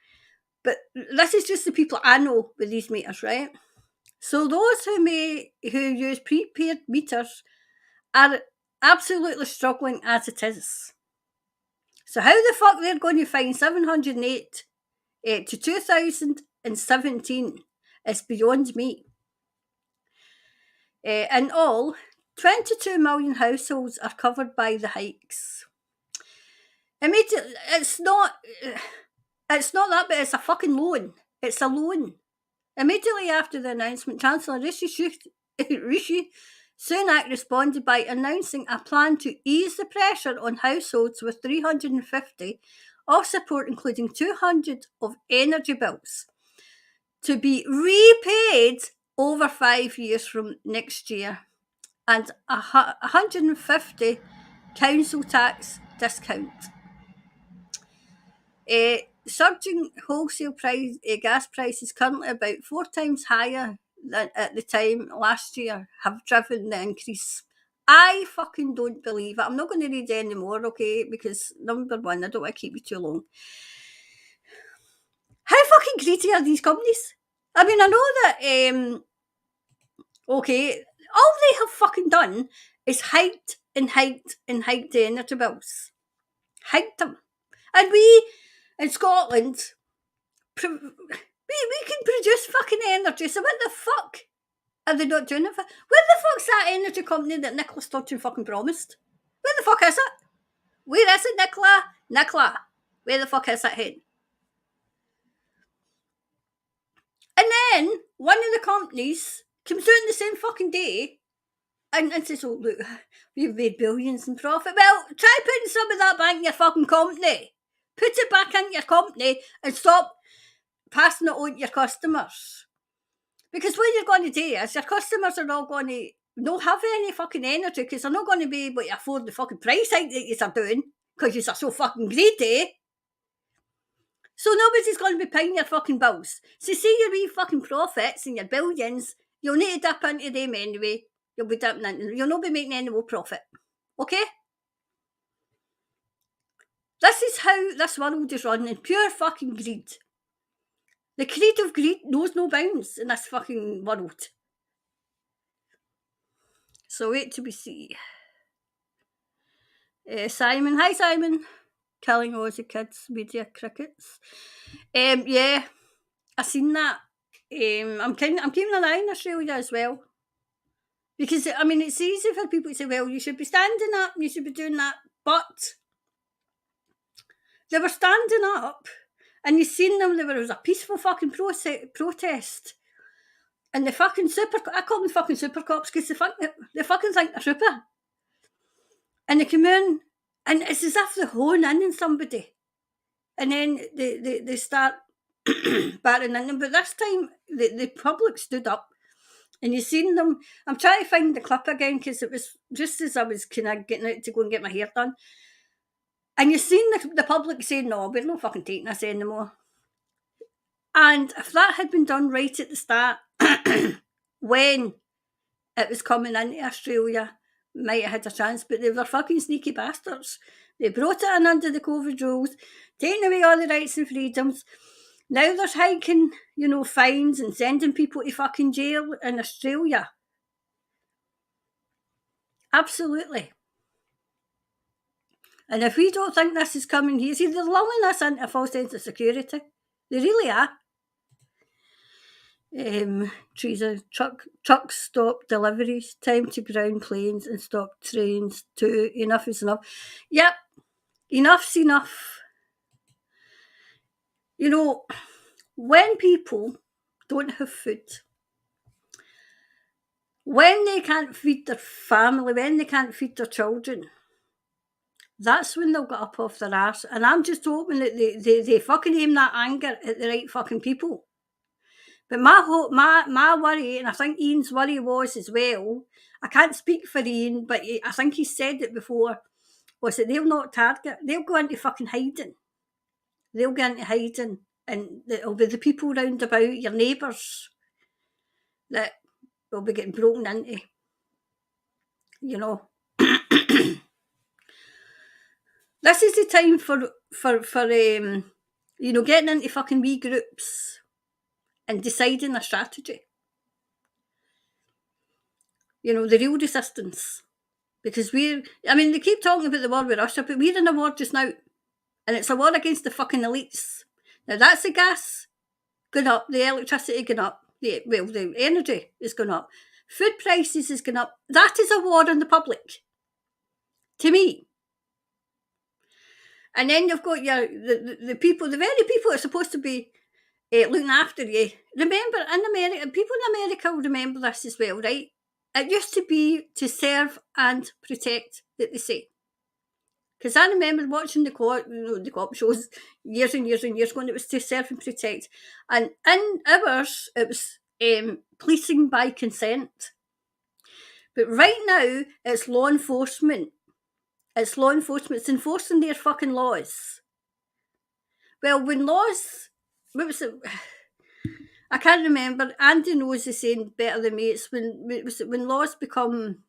S1: but this is just the people I know with these meters, right? So those who use prepaid meters are absolutely struggling as it is. So how the fuck they're going to find 708 to 2017 is beyond me. In all, 22 million households are covered by the hikes. Immediately, it's not that, but it's a fucking loan. It's a loan. Immediately after the announcement, Chancellor Rishi Sunak responded by announcing a plan to ease the pressure on households with 350 of support, including 200 of energy bills, to be repaid over 5 years from next year, and 150 council tax discount. Surging wholesale gas prices, currently about 4 times higher than at the time last year, have driven the increase. I fucking don't believe it. I'm not going to read any more, okay, because number one, I don't want to keep you too long. How fucking greedy are these companies? I mean, I know that, okay, all they have fucking done is hiked the energy bills. Hiked them. And we, in Scotland, we can produce fucking energy, so what the fuck are they not doing it for? Where the fuck's that energy company that Nicola Sturgeon fucking promised? Where the fuck is it? Where is it, Nicola? Nicola, where the fuck is it head? And then one of the companies comes out on the same fucking day and says, oh, look, we've made billions in profit. Well, try putting some of that back in your fucking company. Put it back in your company and stop passing it on to your customers. Because what you're going to do is your customers are not going to not have any fucking energy because they're not going to be able to afford the fucking price hike that you're doing because you're so fucking greedy. So nobody's going to be paying your fucking bills. So see your wee fucking profits and your billions, you'll need to dip into them anyway. you'll be dipping into, you'll not be making any more profit. Okay? This is how this world is running, pure fucking greed. The creed of greed knows no bounds in this fucking world. So wait till we see. Simon, hi Simon. Killing Aussie kids, media crickets. Yeah, I seen that. I'm keeping an eye on Australia as well. Because, I mean, it's easy for people to say, well, you should be standing up, you should be doing that. But they were standing up, and you seen them, there was a peaceful fucking protest. And the fucking I call them fucking super cops, because they fucking think they're super. And they come in, and it's as if they hone in on somebody. And then they start barring in them. But this time, the public stood up. And you seen them. I'm trying to find the clip again, because it was just as I was kind of getting out to go and get my hair done. And you seen the public saying, no, we're not fucking taking this anymore. And if that had been done right at the start, when it was coming into Australia, might have had a chance, but they were fucking sneaky bastards. They brought it in under the COVID rules, taking away all the rights and freedoms. Now they're hiking, fines and sending people to fucking jail in Australia. Absolutely. And if we don't think this is coming here, see, they're lulling us into a false sense of security. They really are. Teresa, trucks stop deliveries, time to ground planes and stop trains too. Enough is enough. Yep, enough's enough. When people don't have food, when they can't feed their family, when they can't feed their children, that's when they'll get up off their arse. And I'm just hoping that they fucking aim that anger at the right fucking people. But my worry, and I think Ian's worry was as well, I can't speak for Ian, but I think he said it before, was that they'll not target, they'll go into fucking hiding. They'll go into hiding, and it'll be the people round about, your neighbours, that will be getting broken into. This is the time for getting into fucking wee groups and deciding a strategy. The real resistance. Because they keep talking about the war with Russia, but we're in a war just now. And it's a war against the fucking elites. Now that's the gas going up, the electricity going up, the energy is going up, food prices is going up. That is a war on the public. To me. And then you've got the people, the very people that are supposed to be looking after you. Remember, in America, people in America will remember this as well, right? It used to be to serve and protect, that they say. Because I remember watching the co-op shows years and years and years ago, and it was to serve and protect. And in ours, it was policing by consent. But right now, it's law enforcement. It's law enforcement. It's enforcing their fucking laws. Well, when laws... What was it? I can't remember. Andy knows the saying better than me. It's when laws become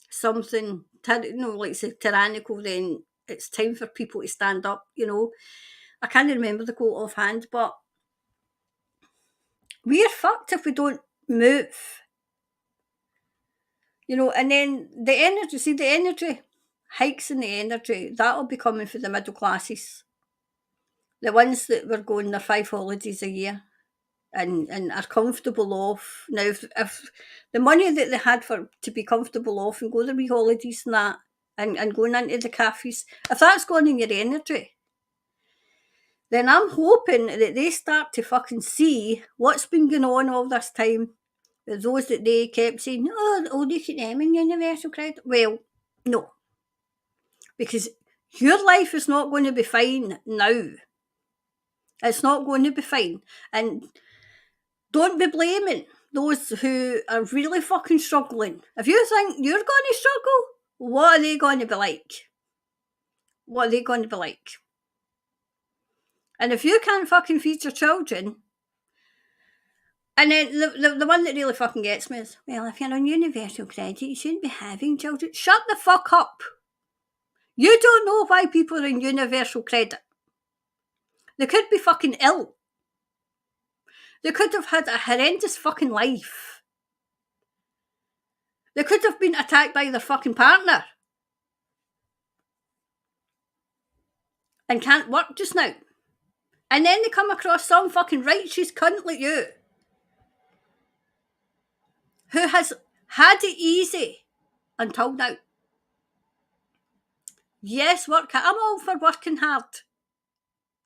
S1: something, tyrannical, then it's time for people to stand up, I can't remember the quote offhand, but we're fucked if we don't move. And then the energy hikes in the energy, that'll be coming for the middle classes. The ones that were going their 5 holidays a year and are comfortable off. Now, if the money that they had to be comfortable off and go their wee holidays and that, and going into the cafes, if that's gone in your energy, then I'm hoping that they start to fucking see what's been going on all this time. Those that they kept saying, look at them in universal credit. Well, no. Because your life is not going to be fine now. It's not going to be fine. And don't be blaming those who are really fucking struggling. If you think you're going to struggle, what are they going to be like? What are they going to be like? And if you can't fucking feed your children, And then the one that really fucking gets me is, well, if you're on universal credit, you shouldn't be having children. Shut the fuck up. You don't know why people are on universal credit. They could be fucking ill. They could have had a horrendous fucking life. They could have been attacked by their fucking partner and can't work just now. And then they come across some fucking righteous cunt like you who has had it easy until now. Yes, I'm all for working hard.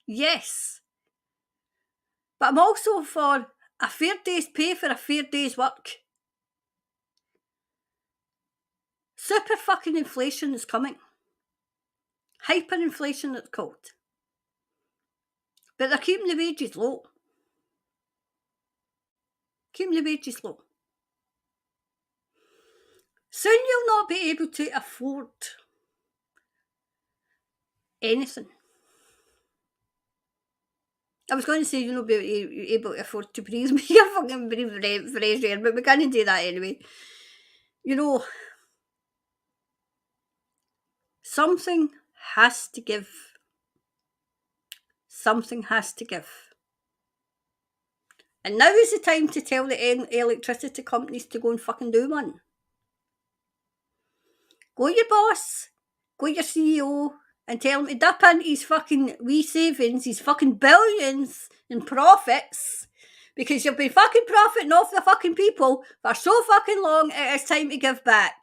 S1: Yes. But I'm also for a fair day's pay for a fair day's work. Super fucking inflation is coming. Hyperinflation it's called. But they're keeping the wages low. Keeping the wages low. Soon you'll not be able to afford anything. I was going to say you'll not be able to afford to breathe me. You're fucking breathe fresh air, but we can't do that anyway. You know, something has to give. Something has to give. And now is the time to tell the electricity companies to go and fucking do one. Go to your boss, go to your CEO, and tell him to dip into his fucking wee savings, his fucking billions in profits, because you've been fucking profiting off the fucking people for so fucking long, it is time to give back.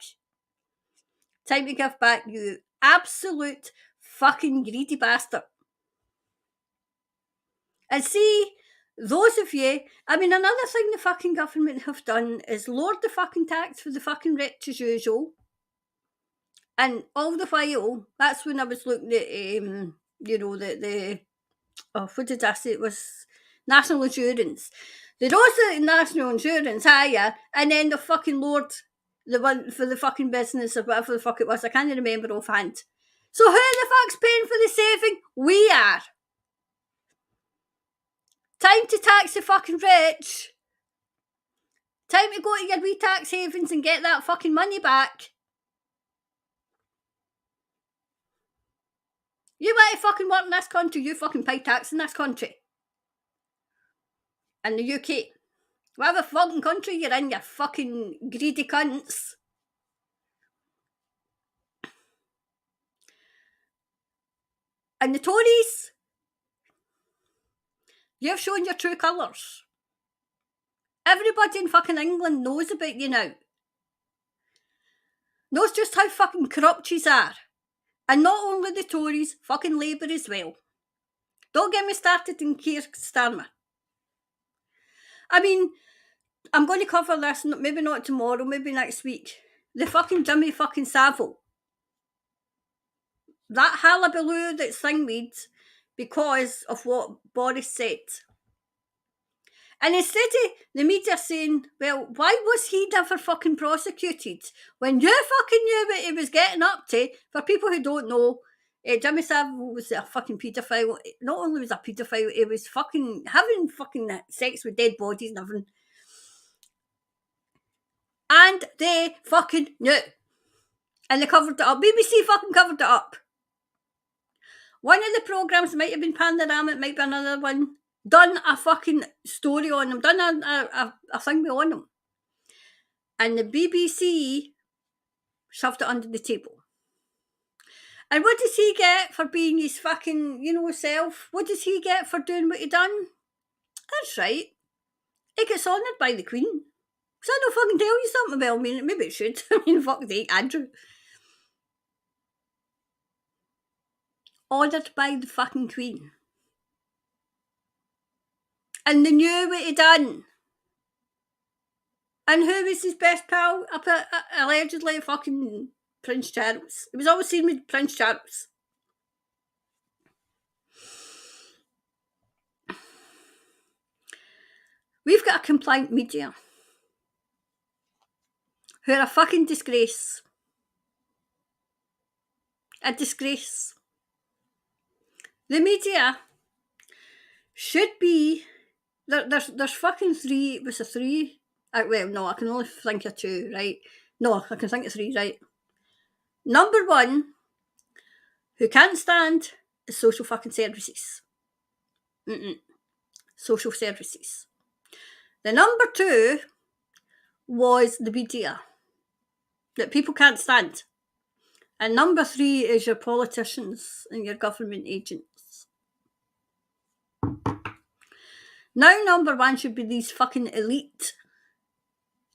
S1: Time to give back, you absolute fucking greedy bastard. And see, those of you, I mean, another thing the fucking government have done is lowered the fucking tax for the fucking rich as usual. And all the while, that's when I was looking at, what did I say? It was national insurance. They rose the national insurance higher, and then the fucking lowered the one for the fucking business or whatever the fuck it was. I can't remember offhand. So who the fuck's paying for the saving? We are. Time to tax the fucking rich. Time to go to your wee tax havens and get that fucking money back. You want to fucking work in this country, you fucking pay tax in this country. And the UK. Whatever fucking country you're in, you fucking greedy cunts. And the Tories, you've shown your true colours. Everybody in fucking England knows about you now. Knows just how fucking corrupt yous are. And not only the Tories, fucking Labour as well. Don't get me started in Keir Starmer. I mean, I'm going to cover this, maybe not tomorrow, maybe next week. The fucking Jimmy fucking Savile. That hullabaloo that's thingweed because of what Boris said. And instead of the media saying, well, why was he never fucking prosecuted? When you fucking knew what he was getting up to, for people who don't know, Jimmy Savile was a fucking paedophile. Not only was a paedophile, he was fucking having fucking sex with dead bodies and everything. And they fucking knew. And they covered it up. BBC fucking covered it up. One of the programmes might have been Panorama, it might be another one. Done a fucking story on them, done a thing on them. And the BBC shoved it under the table. And what does he get for being his fucking, self? What does he get for doing what he done? That's right. He gets honoured by the Queen. So I don't fucking tell you something. Well, I mean, maybe it should. I mean, fuck the Andrew. Honoured by the fucking Queen. And they knew what he done. And who was his best pal? Allegedly fucking Prince Charles. He was always seen with Prince Charles. We've got a compliant media who are a fucking disgrace. A disgrace. The media should be There's fucking three. Was there three? Well, no, I can only think of two, right? No, I can think of three, right? Number one, who can't stand is social fucking services. Social services. The number two was the media that people can't stand. And number three is your politicians and your government agents. Now number one should be these fucking elite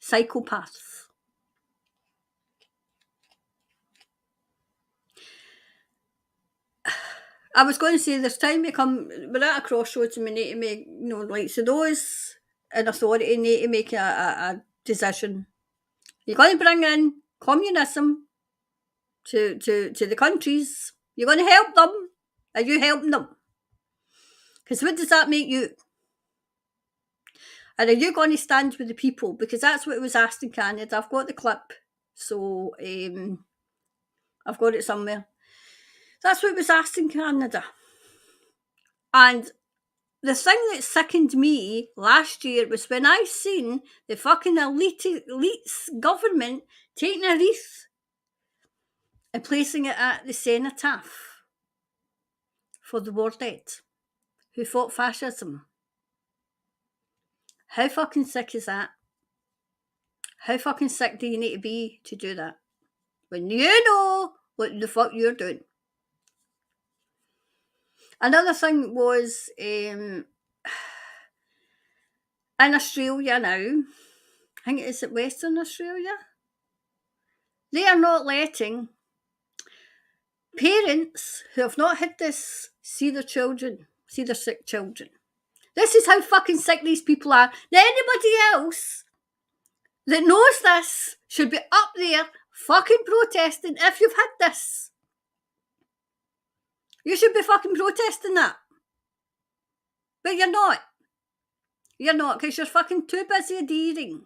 S1: psychopaths. I was going to say there's time to come, we're at a crossroads and we need to make, so those in authority need to make a decision. You're going to bring in communism to the countries. You're going to help them. Are you helping them? Because what does that make you? And are you going to stand with the people? Because that's what it was asked in Canada. I've got the clip, so I've got it somewhere. That's what it was asked in Canada. And the thing that sickened me last year was when I seen the fucking elite's government taking a wreath and placing it at the cenotaph for the war dead who fought fascism. How fucking sick is that? How fucking sick do you need to be to do that? When you know what the fuck you're doing. Another thing was in Australia now, I think it's Western Australia, they are not letting parents who have not had this see their sick children. This is how fucking sick these people are. Now anybody else that knows this should be up there fucking protesting if you've had this. You should be fucking protesting that. But you're not. You're not, because you're fucking too busy adhering.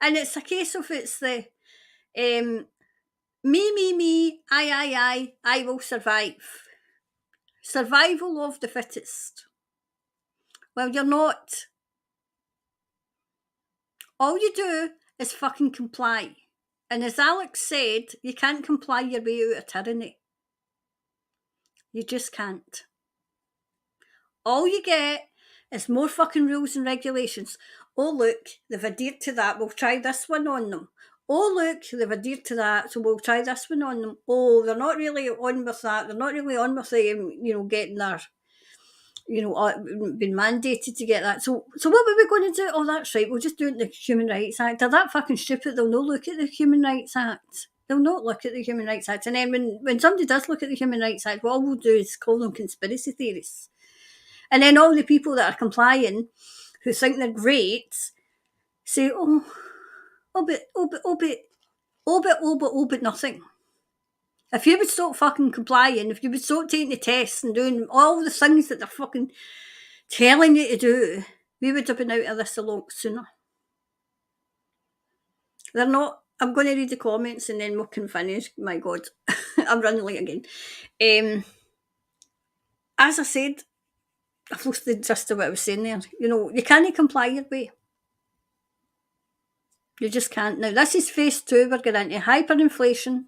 S1: And it's a case of it's the me, I will survive. Survival of the fittest. Well, you're not. All you do is fucking comply. And as Alex said, you can't comply your way out of tyranny. You just can't. All you get is more fucking rules and regulations. Oh, look, they've adhered to that. We'll try this one on them. Oh, look, they've adhered to that, so we'll try this one on them. Oh, they're not really on with that. They're not really on with getting their, been mandated to get that. So what were we going to do? Oh, that's right. We'll just do it in the Human Rights Act. They're that fucking stupid. They'll not look at the Human Rights Act. They'll not look at the Human Rights Act. And then when somebody does look at the Human Rights Act, what all we'll do is call them conspiracy theorists. And then all the people that are complying, who think they're great, say, but nothing. If you would stop fucking complying, if you would stop taking the tests and doing all the things that they're fucking telling you to do, we would have been out of this a lot sooner. They're not. I'm going to read the comments and then we can finish. My God, I'm running late again. As I said, I've lost the gist of what I was saying there. You can't comply your way. You just can't. Now, this is phase 2. We're going into hyperinflation,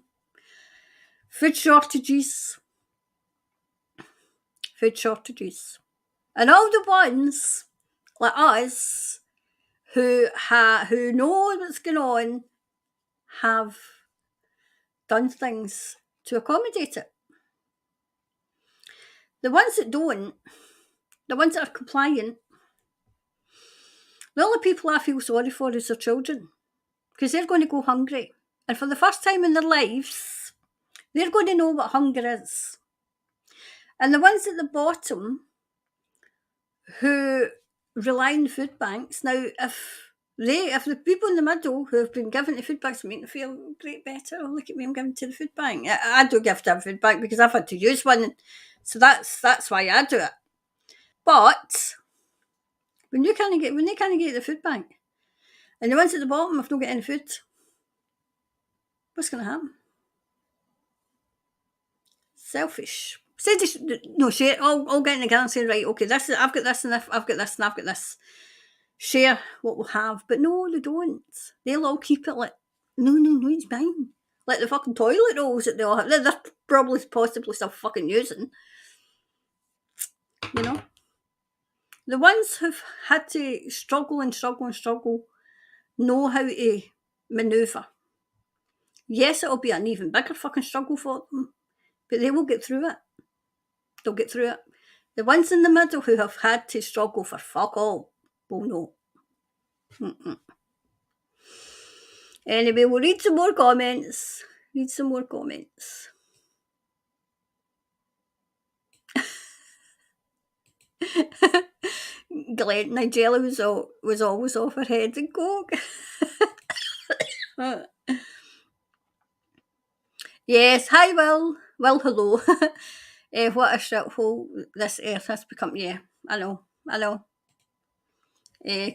S1: food shortages, and all the ones like us who know what's going on have done things to accommodate it. The ones that don't, the ones that are compliant, the only people I feel sorry for is their children, because they're going to go hungry. And for the first time in their lives, they're going to know what hunger is. And the ones at the bottom who rely on food banks, now if the people in the middle who have been given to food banks make them feel great better, oh look at me, I'm giving to the food bank. I don't give to a food bank because I've had to use one, so that's why I do it. But when they can't get the food bank, and the ones at the bottom have not got any food, what's going to happen? Selfish. Say just no share. All getting together and saying, right, okay, this is I've got this and I've got this and I've got this. Share what we'll have, but no, they don't. They'll all keep it like, no, it's mine. Like the fucking toilet rolls that they all have. They're probably possibly still fucking using. You know, the ones who've had to struggle know how to manoeuvre. Yes, it'll be an even bigger fucking struggle for them, but they will get through it. They'll get through it. The ones in the middle who have had to struggle for fuck all will know. Mm-mm. Anyway, we'll read some more comments. Glenn Nigella was always off her head and coke. Yes, hi Will. Will, hello. What a shithole this earth has become. Yeah, I know.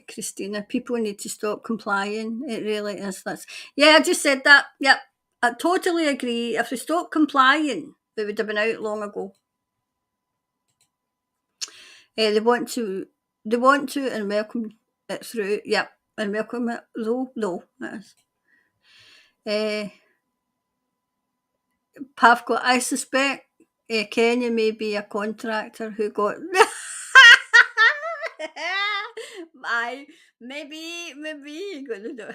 S1: Christina, people need to stop complying. It really is. Yeah, I just said that. Yep, I totally agree. If they stopped complying, they would have been out long ago. They want to, and welcome it through. Yep, and welcome it though. Pavko, I suspect Kenya may be a contractor who got. Maybe you're gonna do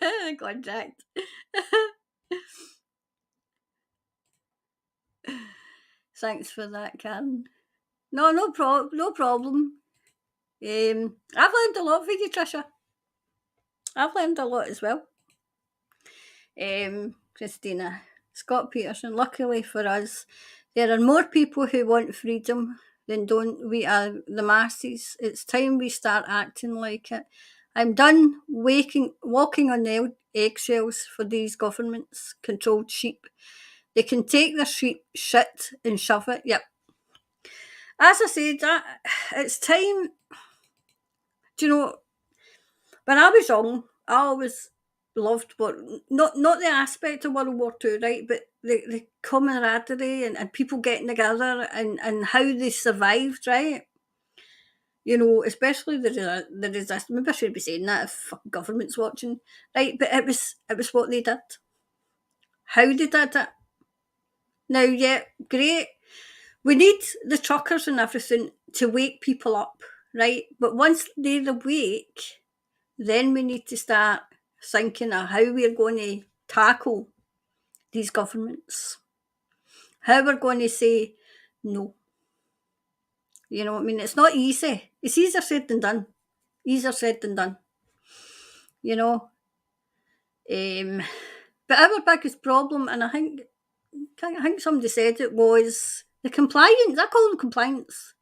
S1: a contract. Thanks for that, Karen. No problem. I've learned a lot from you, Trisha. I've learned a lot as well. Christina, Scott Peterson, luckily for us, there are more people who want freedom than don't. We are the masses. It's time we start acting like it. I'm done walking on the eggshells for these governments controlled sheep. They can take their sheep shit and shove it. Yep. As I said, it's time. Do you know, when I was young, I always loved not the aspect of World War II, right, but the camaraderie and people getting together and how they survived, right? You know, especially the resistance. Maybe I should be saying that if fucking government's watching, right? But it was what they did, how they did it. Now, yeah, great. We need the truckers and everything to wake people up, right? But once they're awake, then we need to start thinking of how we're going to tackle these governments, how we're going to say no. You know what I mean? It's not easy. It's easier said than done. You know. But our biggest problem, and I think somebody said it, was the compliance. I call them compliance.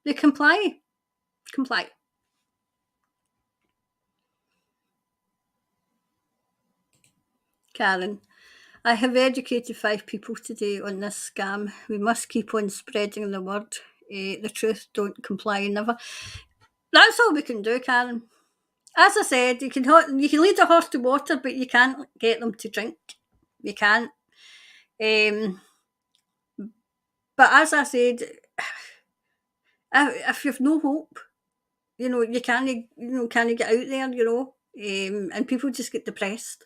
S1: They comply. Karen, I have educated 5 people today on this scam. We must keep on spreading the word. The truth, don't comply, never. That's all we can do, Karen. As I said, you can lead a horse to water, but you can't get them to drink. You can't. But as I said, if you've no hope, you know, you can't get out there, you know, and people just get depressed.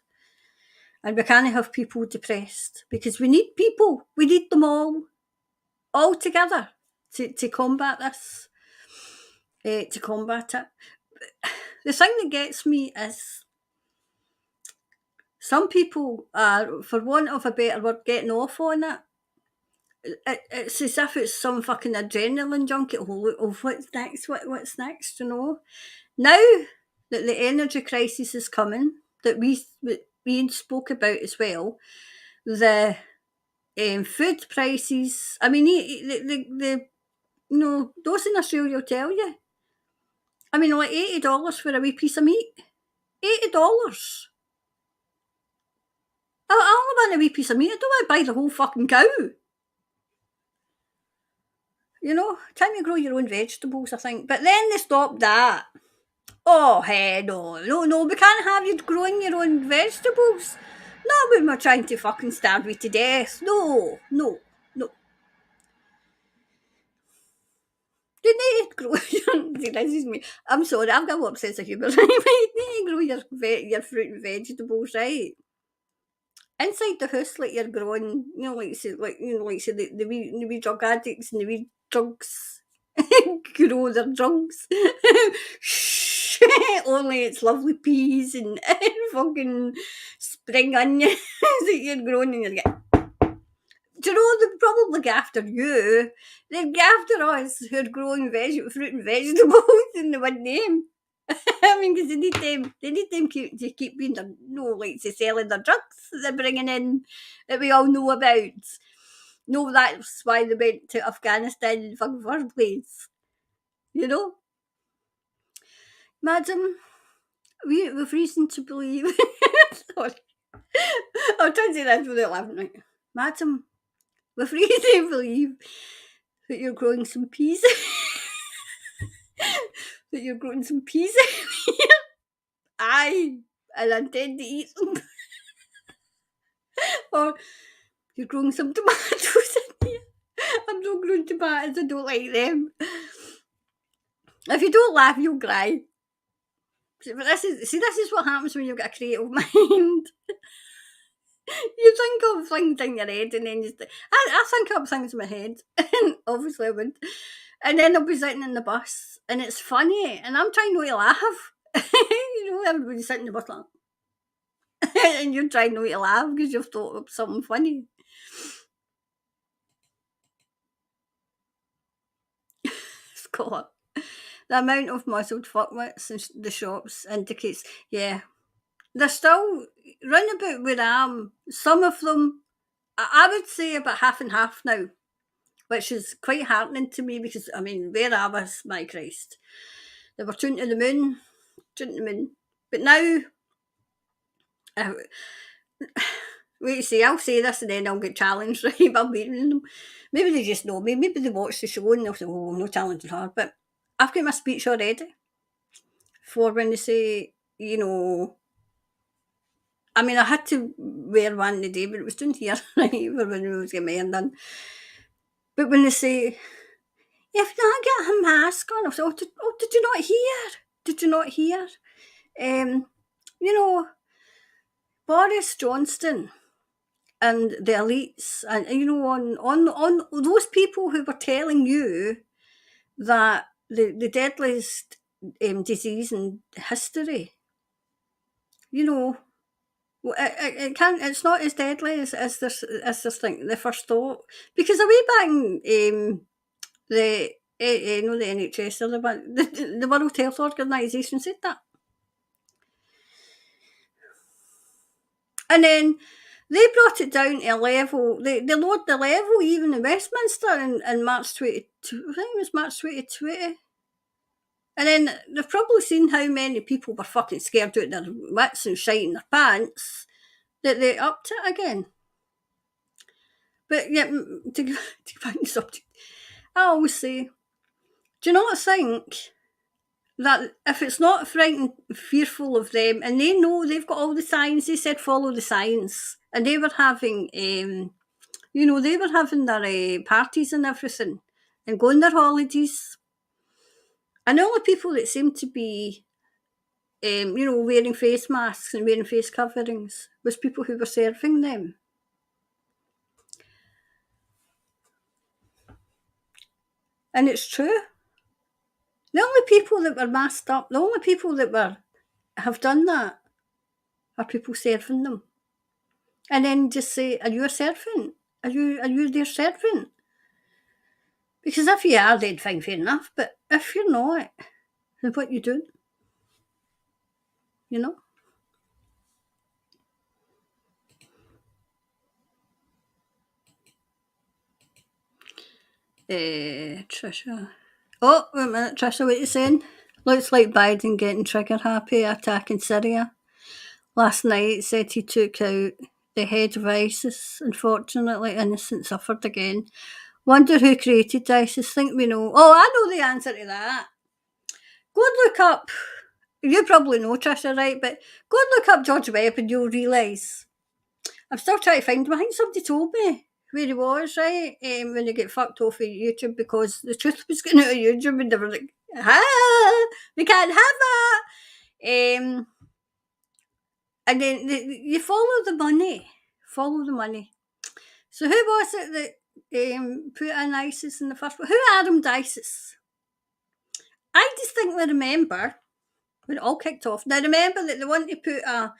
S1: And we can't have people depressed because we need people. We need them all together to combat this, to combat it. The thing that gets me is some people are, for want of a better word, getting off on it. It's as if it's some fucking adrenaline junkie. Oh, what's next? What's next? You know. Now that the energy crisis is coming, that we spoke about as well, the food prices. I mean, the you know, those in Australia will tell you. I mean, like $80 for a wee piece of meat. $80. I only want a wee piece of meat. I don't want to buy the whole fucking cow. You know, time to grow your own vegetables, I think. But then they stopped that. Oh, hey, no, we can't have you growing your own vegetables. Not when we're trying to fucking starve you to death. No. You need to grow see, this is me. I'm sorry, I've got a lot of sense of humour. You need to grow your fruit and vegetables, right? Inside the house, like you're growing, like say, the wee drug addicts and the wee drugs grow their drugs. Shh, only it's lovely peas and fucking spring onions that you're growing, and you're getting. Do you know they probably go after you? They'd go after us who are growing fruit and vegetables in the one name. I mean, because they need them to keep being, like to selling their drugs that they're bringing in that we all know about. No, that's why they went to Afghanistan in the first place. You know, madam, we've reason to believe. Sorry, I'm trying to say that without laughing. Right, madam, we've reason to believe that you're growing some peas. That you're growing some peas in here. Aye, and I intend to eat them. Or you're growing some tomatoes in here. I'm not growing tomatoes, I don't like them. If you don't laugh, you'll cry. But this is what happens when you've got a creative mind. You think of things in your head, and then I think of things in my head, obviously I would. And then I'll be sitting in the bus, and it's funny, and I'm trying not to laugh. Everybody's sitting in the bus like, and you're trying not to laugh because you've thought of something funny. Scott, the amount of muzzled fuckwits in the shops indicates, yeah, they're still round about where I am. Some of them, I would say about half and half now, which is quite heartening to me because, I mean, where I was, my Christ, they were tuned to the moon. But now, wait to see, I'll say this and then I'll get challenged, right, by beating them. Maybe they just know me, maybe they watch the show and they'll say, oh, I'm not challenging her, but I've got my speech already for when they say, I mean, I had to wear one today, but it was down here, right, for when we was getting my hair done. But when they say, if not get a mask on, I say, did you not hear? Did you not hear? Boris Johnson and the elites, and on those people who were telling you that the deadliest disease in history, it can't. It's not as deadly as this thing. The first thought, because way back in the the NHS or the World Health Organisation said that, and then they brought it down to a level. They lowered the level even in Westminster in March 22. I think it was March 2020. And then they've probably seen how many people were fucking scared out of their wits and shiting their pants that they upped it again. But yeah, to go back to the subject, I always say, do you not think that if it's not frightened, fearful of them, and they know they've got all the science, they said follow the science, and they were having, their parties and everything, and going their holidays, and the only people that seemed to be, wearing face masks and wearing face coverings was people who were serving them. And it's true. The only people that were masked up, the only people that have done that are people serving them. And then just say, are you a servant? Are you their servant? Because if you are, then fine, fair enough. But if you're not, then what you doing? Trisha. Oh, wait a minute, Trisha, what are you saying? Looks like Biden getting trigger happy attacking Syria. Last night said he took out the head of ISIS. Unfortunately, innocent suffered again. Wonder who created ISIS. Think we know. Oh, I know the answer to that. Go and look up. You probably know, Trisha, right? But go and look up George Webb and you'll realise. I'm still trying to find him. I think somebody told me where he was, right, when he got fucked off of YouTube because the truth was getting out of YouTube and they were like, we can't have that. And then you follow the money. Follow the money. So who was it that put in ISIS in the first place? Who armed ISIS? I distinctly remember when it all kicked off. Now, remember that they wanted to put like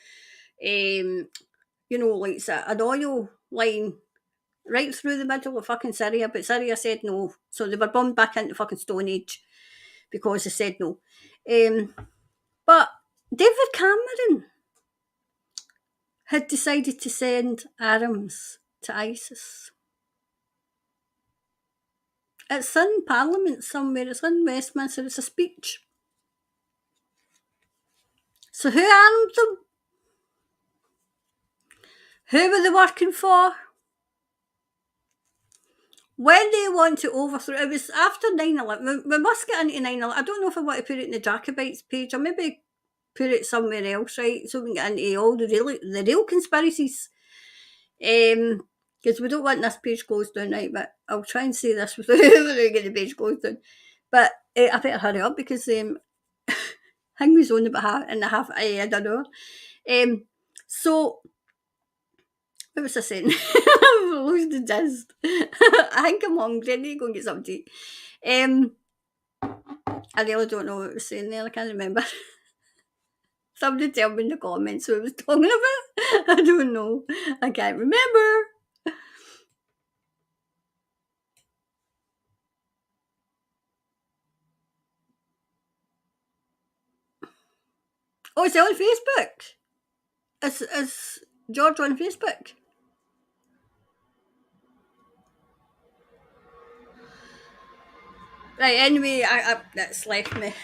S1: an oil line right through the middle of fucking Syria, but Syria said no. So they were bombed back into fucking Stone Age because they said no. But David Cameron had decided to send arms to ISIS. It's in Parliament somewhere. It's in Westminster. It's a speech. So who armed them? Who were they working for? When they want to overthrow, it was after 9/11. We must get into 9/11. I don't know if I want to put it in the Jacobites page or maybe put it somewhere else, right? So we can get into all the real conspiracies. Because we don't want this page closed down, right? But I'll try and say this without getting the page closed down. But I better hurry up because Hing was on about half I don't know. So what was I saying? I've lost the gist. I think I'm hungry. I need to go and get something to eat. I really don't know what I was saying there. I can't remember. Somebody tell me in the comments what I was talking about. I don't know. I can't remember. Oh, is it on Facebook? Is George on Facebook? Right, anyway, I that's left me.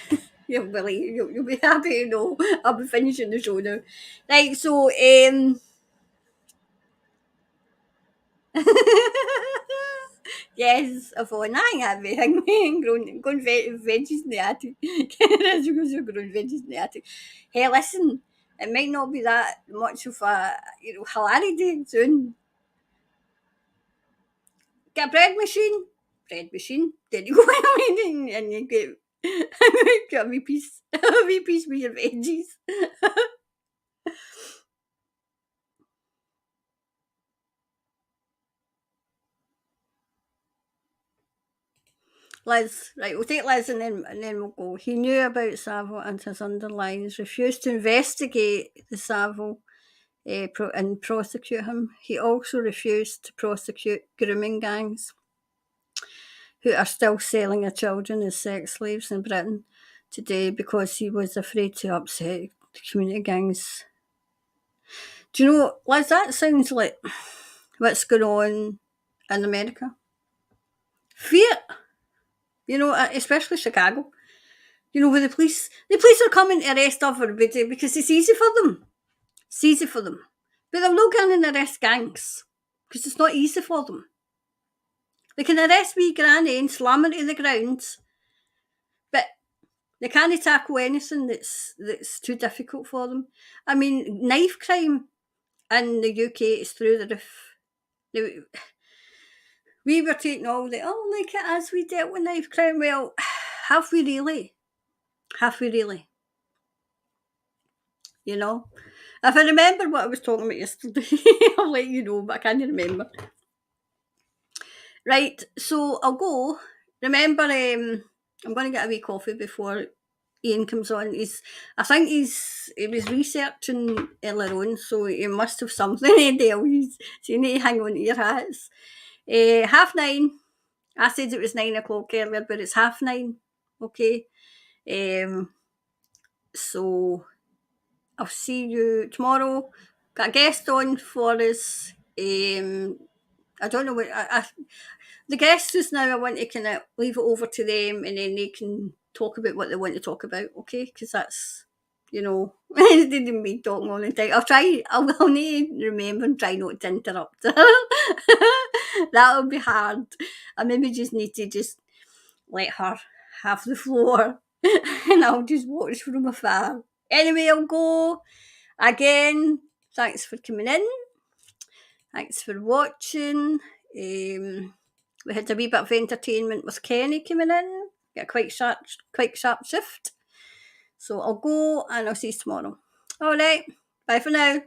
S1: You'll be happy to know I'll be finishing the show now. Right, so yes, Yvonne, I have grown veggies in the attic. As because you're growing veggies in the attic. Hey, listen, it might not be that much of a hilarity soon. Get a bread machine. Then you go in and you get a wee piece with your veggies. Liz, right, we'll take Liz and then we'll go. He knew about Savile and his underlines, refused to investigate the Savile and prosecute him. He also refused to prosecute grooming gangs who are still selling their children as sex slaves in Britain today because he was afraid to upset the community gangs. Do you know, Liz, that sounds like what's going on in America. Fear, especially Chicago. Where the police are coming to arrest everybody because it's easy for them. It's easy for them. But they'll not go in and arrest gangs because it's not easy for them. They can arrest wee granny and slam her to the ground, but they can't tackle anything that's too difficult for them. I mean, knife crime in the UK is through the roof. Now, we were taking all the, look at us, we dealt with knife crime. Well, have we really? Have we really? If I remember what I was talking about yesterday, I'll let you know, but I can't remember. Right, so I'll go. Remember, I'm going to get a wee coffee before Ian comes on. I think he was researching earlier on, so he must have something to tell you. So you need to hang on to your hats. 9:30. I said it was 9 o'clock earlier, but it's 9:30. Okay. So I'll see you tomorrow. Got a guest on for us. I don't know what the guests just now. I want to kind of leave it over to them, and then they can talk about what they want to talk about. Okay, because that's they didn't me talking all the time. I'll need to remember and try not to interrupt. That'll be hard. I maybe just need to just let her have the floor, and I'll just watch from afar. Anyway, I'll go again. Thanks for coming in. Thanks for watching. We had a wee bit of entertainment with Kenny coming in. Get a quite sharp shift. So I'll go and I'll see you tomorrow. All right. Bye for now.